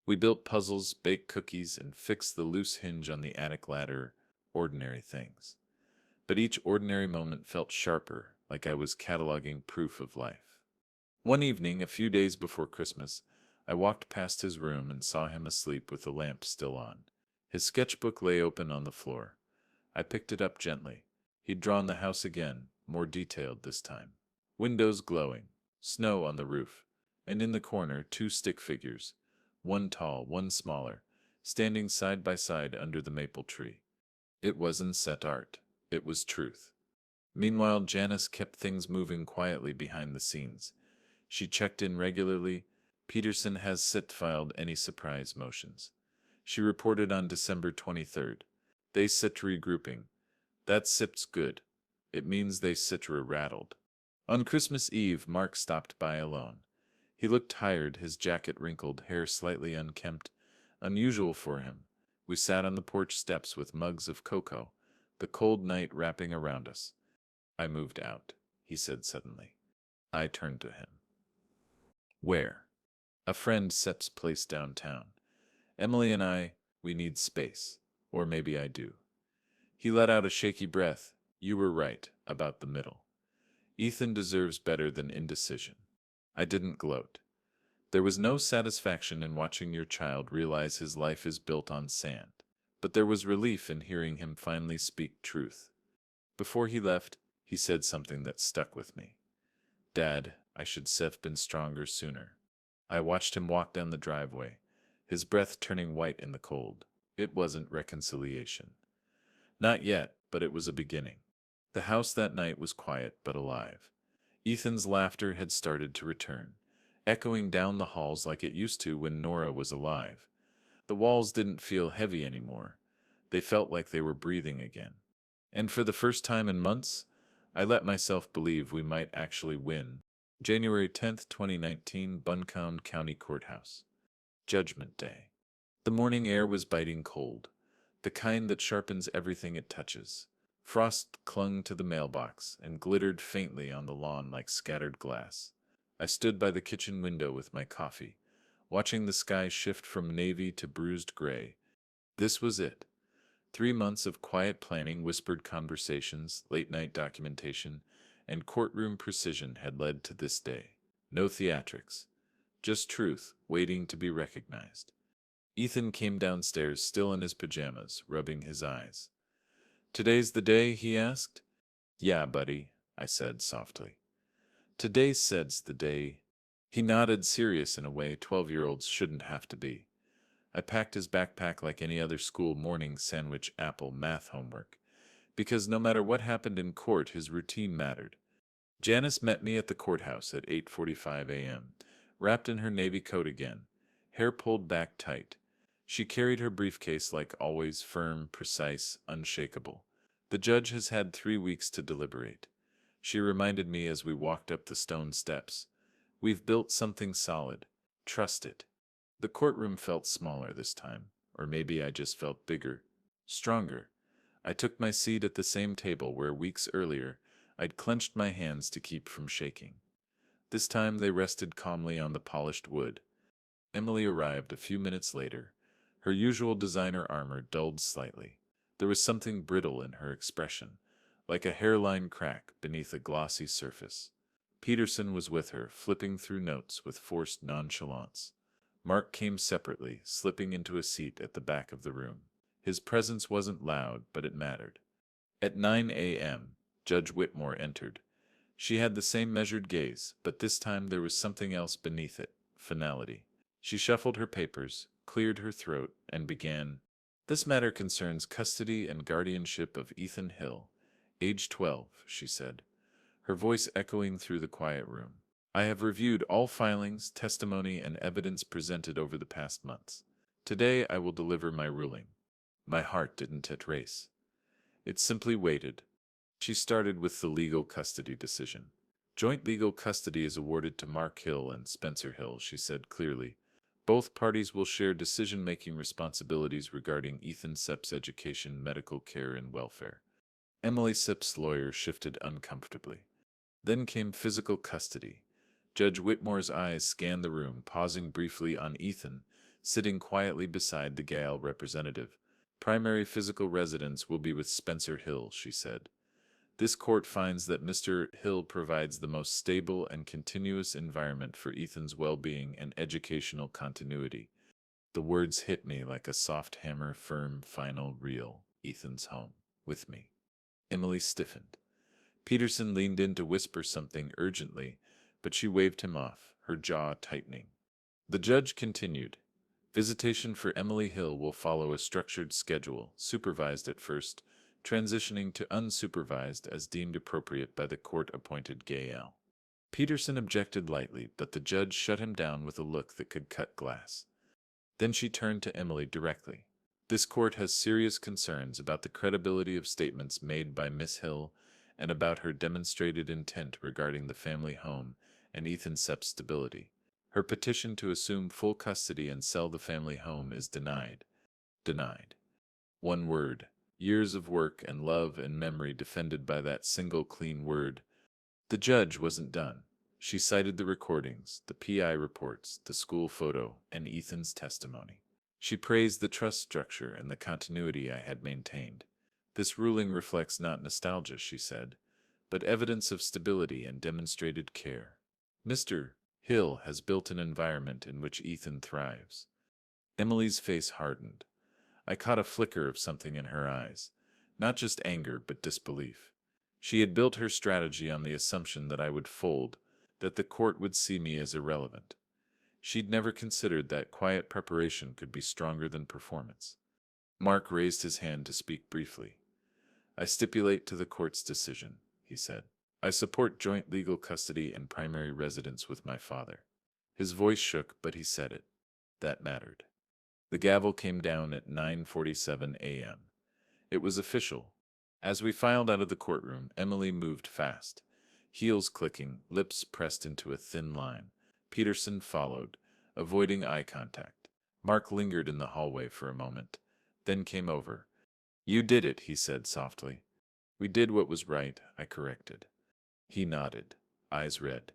We built puzzles, baked cookies, and fixed the loose hinge on the attic ladder. Ordinary things. But each ordinary moment felt sharper, like I was cataloging proof of life. One evening, a few days before Christmas, I walked past his room and saw him asleep with the lamp still on. His sketchbook lay open on the floor. I picked it up gently. He'd drawn the house again, more detailed this time. Windows glowing, snow on the roof, and in the corner 2 stick figures, one tall, one smaller, standing side by side under the maple tree. It wasn't set art. It was truth. Meanwhile, Janice kept things moving quietly behind the scenes. She checked in regularly. Peterson has filed any surprise motions. She reported on December 23rd. "They sit regrouping. That sip's good. It means they sitra rattled." On Christmas Eve, Mark stopped by alone. He looked tired, his jacket wrinkled, hair slightly unkempt, unusual for him. We sat on the porch steps with mugs of cocoa, the cold night wrapping around us. "I moved out," he said suddenly. I turned to him. "Where?" "A friend Sepp's place downtown. Emily and we need space. Or maybe I do." He let out a shaky breath. "You were right about the middle. Ethan deserves better than indecision." I didn't gloat. There was no satisfaction in watching your child realize his life is built on sand. But there was relief in hearing him finally speak truth. Before he left, he said something that stuck with me. "Dad, I should have been stronger sooner." I watched him walk down the driveway, his breath turning white in the cold. It wasn't reconciliation. Not yet, but it was a beginning. The house that night was quiet but alive. Ethan's laughter had started to return, echoing down the halls like it used to when Nora was alive. The walls didn't feel heavy anymore. They felt like they were breathing again. And for the first time in months, I let myself believe we might actually win. January 10th, 2019, Buncombe County Courthouse. Judgment Day. The morning air was biting cold, the kind that sharpens everything it touches. Frost clung to the mailbox and glittered faintly on the lawn like scattered glass. I stood by the kitchen window with my coffee, watching the sky shift from navy to bruised gray. This was it. 3 months of quiet planning, whispered conversations, late-night documentation, and courtroom precision had led to this day. No theatrics, just truth waiting to be recognized. Ethan came downstairs still in his pajamas, rubbing his eyes. "Today's the day?" he asked. "Yeah, buddy," I said softly. "Today said's the day." He nodded, serious in a way 12-year-olds shouldn't have to be. I packed his backpack like any other school morning sandwich, apple, math homework, because no matter what happened in court, his routine mattered. Janice met me at the courthouse at 8:45 a.m., wrapped in her navy coat again, hair pulled back tight. She carried her briefcase like always, firm, precise, unshakable. "The judge has had 3 weeks to deliberate," she reminded me as we walked up the stone steps. "We've built something solid. Trust it." The courtroom felt smaller this time, or maybe I just felt bigger, stronger. I took my seat at the same table where weeks earlier I'd clenched my hands to keep from shaking. This time they rested calmly on the polished wood. Emily arrived a few minutes later, her usual designer armor dulled slightly. There was something brittle in her expression, like a hairline crack beneath a glossy surface. Peterson was with her, flipping through notes with forced nonchalance. Mark came separately, slipping into a seat at the back of the room. His presence wasn't loud, but it mattered. At 9 a.m., Judge Whitmore entered. She had the same measured gaze, but this time there was something else beneath it, finality. She shuffled her papers, cleared her throat, and began. "This matter concerns custody and guardianship of Ethan Hill, age 12, she said, her voice echoing through the quiet room. "I have reviewed all filings, testimony, and evidence presented over the past months. Today I will deliver my ruling." My heart didn't race. It simply waited. She started with the legal custody decision. "Joint legal custody is awarded to Mark Hill and Spencer Hill," she said clearly. "Both parties will share decision-making responsibilities regarding Ethan Sepp's education, medical care, and welfare." Emily Sepp's lawyer shifted uncomfortably. Then came physical custody. Judge Whitmore's eyes scanned the room, pausing briefly on Ethan, sitting quietly beside the Gale representative. "Primary physical residence will be with Spencer Hill," she said. "This court finds that Mr. Hill provides the most stable and continuous environment for Ethan's well-being and educational continuity." The words hit me like a soft hammer, firm, final, real. Ethan's home. With me. Emily stiffened. Peterson leaned in to whisper something urgently, but she waved him off, her jaw tightening. The judge continued. "Visitation for Emily Hill will follow a structured schedule, supervised at first, transitioning to unsupervised as deemed appropriate by the court-appointed Gael." Peterson objected lightly, but the judge shut him down with a look that could cut glass. Then she turned to Emily directly. "This court has serious concerns about the credibility of statements made by Miss Hill and about her demonstrated intent regarding the family home and Ethan Sepp's stability. Her petition to assume full custody and sell the family home is denied." Denied. One word. Years of work and love and memory defended by that single clean word. The judge wasn't done. She cited the recordings, the PI reports, the school photo, and Ethan's testimony. She praised the trust structure and the continuity I had maintained. "This ruling reflects not nostalgia," she said, "but evidence of stability and demonstrated care. Mr. Hill has built an environment in which Ethan thrives." Emily's face hardened. I caught a flicker of something in her eyes. Not just anger, but disbelief. She had built her strategy on the assumption that I would fold, that the court would see me as irrelevant. She'd never considered that quiet preparation could be stronger than performance. Mark raised his hand to speak briefly. "I stipulate to the court's decision," he said. "I support joint legal custody and primary residence with my father." His voice shook, but he said it. That mattered. The gavel came down at 9:47 a.m. It was official. As we filed out of the courtroom, Emily moved fast. Heels clicking, lips pressed into a thin line. Peterson followed, avoiding eye contact. Mark lingered in the hallway for a moment, then came over. "You did it," he said softly. "We did what was right," I corrected. He nodded, eyes red.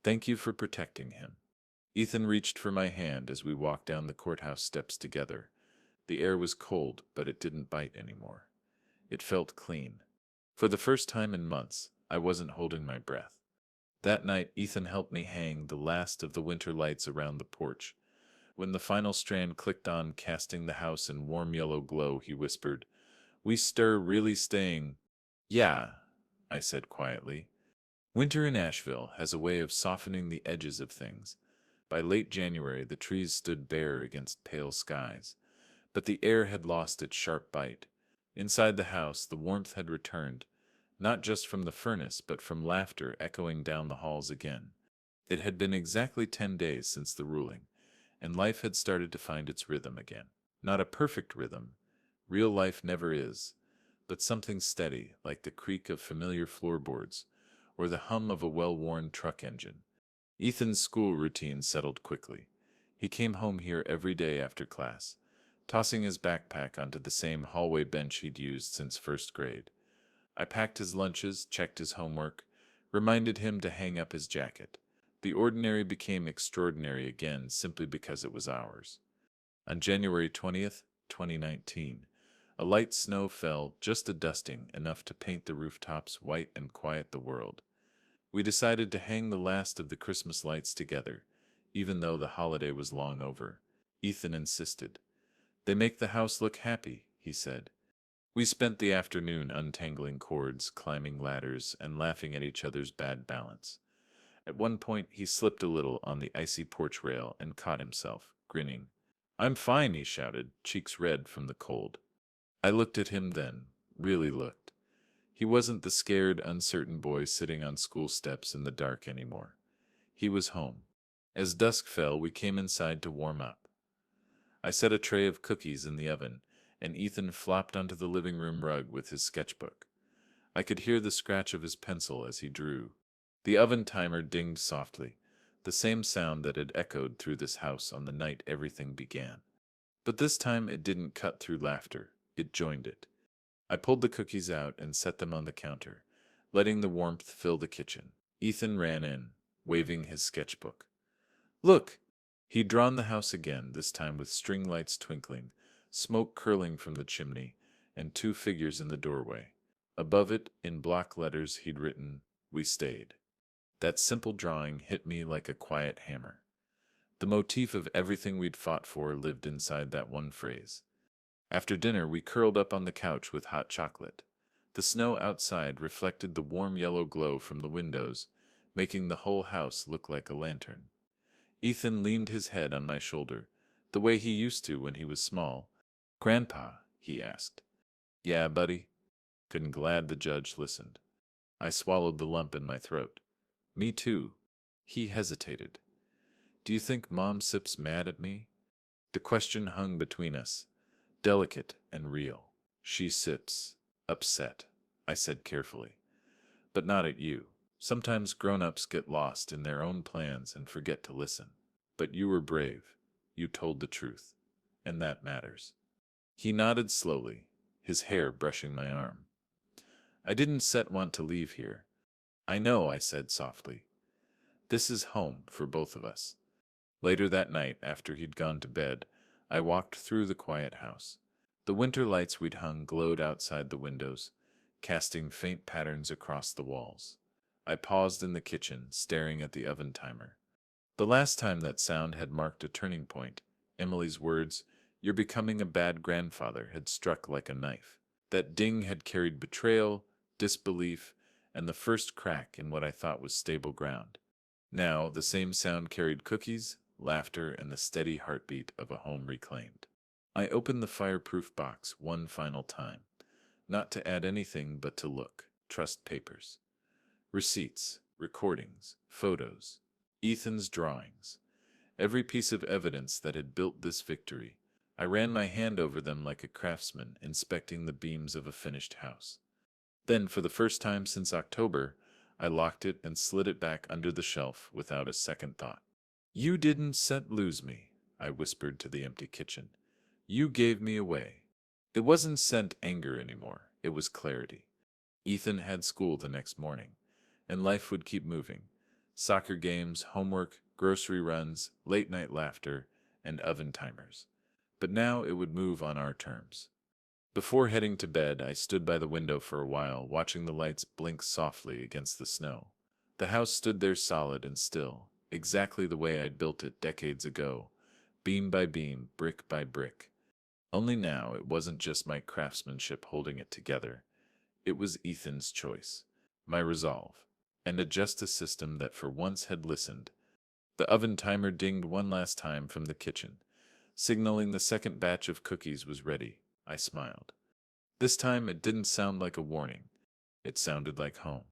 "Thank you for protecting him." Ethan reached for my hand as we walked down the courthouse steps together. The air was cold, but it didn't bite anymore. It felt clean. For the first time in months, I wasn't holding my breath. That night, Ethan helped me hang the last of the winter lights around the porch. When the final strand clicked on, casting the house in warm yellow glow, he whispered, "We stir really staying." "Yeah," I said quietly. Winter in Asheville has a way of softening the edges of things. By late January, the trees stood bare against pale skies, but the air had lost its sharp bite. Inside the house, the warmth had returned, not just from the furnace, but from laughter echoing down the halls again. It had been exactly 10 days since the ruling, and life had started to find its rhythm again. Not a perfect rhythm. Real life never is, but something steady, like the creak of familiar floorboards, or the hum of a well-worn truck engine. Ethan's school routine settled quickly. He came home here every day after class, tossing his backpack onto the same hallway bench he'd used since first grade. I packed his lunches, checked his homework, reminded him to hang up his jacket. The ordinary became extraordinary again simply because it was ours. On January 20th, 2019, a light snow fell, just a dusting, enough to paint the rooftops white and quiet the world. We decided to hang the last of the Christmas lights together, even though the holiday was long over. Ethan insisted. "They make the house look happy," he said. We spent the afternoon untangling cords, climbing ladders, and laughing at each other's bad balance. At one point, he slipped a little on the icy porch rail and caught himself, grinning. "I'm fine," he shouted, cheeks red from the cold. I looked at him then, really looked. He wasn't the scared, uncertain boy sitting on school steps in the dark anymore. He was home. As dusk fell, we came inside to warm up. I set a tray of cookies in the oven, and Ethan flopped onto the living room rug with his sketchbook. I could hear the scratch of his pencil as he drew. The oven timer dinged softly, the same sound that had echoed through this house on the night everything began. But this time it didn't cut through laughter, it joined it. I pulled the cookies out and set them on the counter, letting the warmth fill the kitchen. Ethan ran in, waving his sketchbook. "Look!" He'd drawn the house again, this time with string lights twinkling, smoke curling from the chimney, and two figures in the doorway. Above it, in block letters, he'd written, "We stayed." That simple drawing hit me like a quiet hammer. The motif of everything we'd fought for lived inside that one phrase. After dinner, we curled up on the couch with hot chocolate. The snow outside reflected the warm yellow glow from the windows, making the whole house look like a lantern. Ethan leaned his head on my shoulder, the way he used to when he was small. "Grandpa?" he asked. "Yeah, buddy?" "Good, glad the judge listened." I swallowed the lump in my throat. "Me too." He hesitated. "Do you think Mom Sip's mad at me?" The question hung between us, delicate and real. "She sits upset," I said carefully. "But not at you. Sometimes grown-ups get lost in their own plans and forget to listen. But you were brave. You told the truth. And that matters." He nodded slowly, his hair brushing my arm. "I didn't want to leave here." "I know," I said softly. "This is home for both of us." Later that night, after he'd gone to bed, I walked through the quiet house. The winter lights we'd hung glowed outside the windows, casting faint patterns across the walls. I paused in the kitchen, staring at the oven timer. The last time that sound had marked a turning point, Emily's words, "You're becoming a bad grandfather," had struck like a knife. That ding had carried betrayal, disbelief, and the first crack in what I thought was stable ground. Now, the same sound carried cookies, laughter, and the steady heartbeat of a home reclaimed. I opened the fireproof box one final time, not to add anything but to look, trust papers. Receipts, recordings, photos, Ethan's drawings, every piece of evidence that had built this victory. I ran my hand over them like a craftsman inspecting the beams of a finished house. Then, for the first time since October, I locked it and slid it back under the shelf without a second thought. You didn't lose me, I whispered to the empty kitchen. You gave me away. It wasn't scent anger anymore, it was clarity. Ethan had school the next morning, and life would keep moving. Soccer games, homework, grocery runs, late night laughter, and oven timers. But now it would move on our terms. Before heading to bed, I stood by the window for a while, watching the lights blink softly against the snow. The house stood there solid and still, exactly the way I'd built it decades ago, beam by beam, brick by brick. Only now it wasn't just my craftsmanship holding it together. It was Ethan's choice, my resolve, and a justice system that for once had listened. The oven timer dinged one last time from the kitchen, signaling the second batch of cookies was ready. I smiled. This time it didn't sound like a warning. It sounded like home.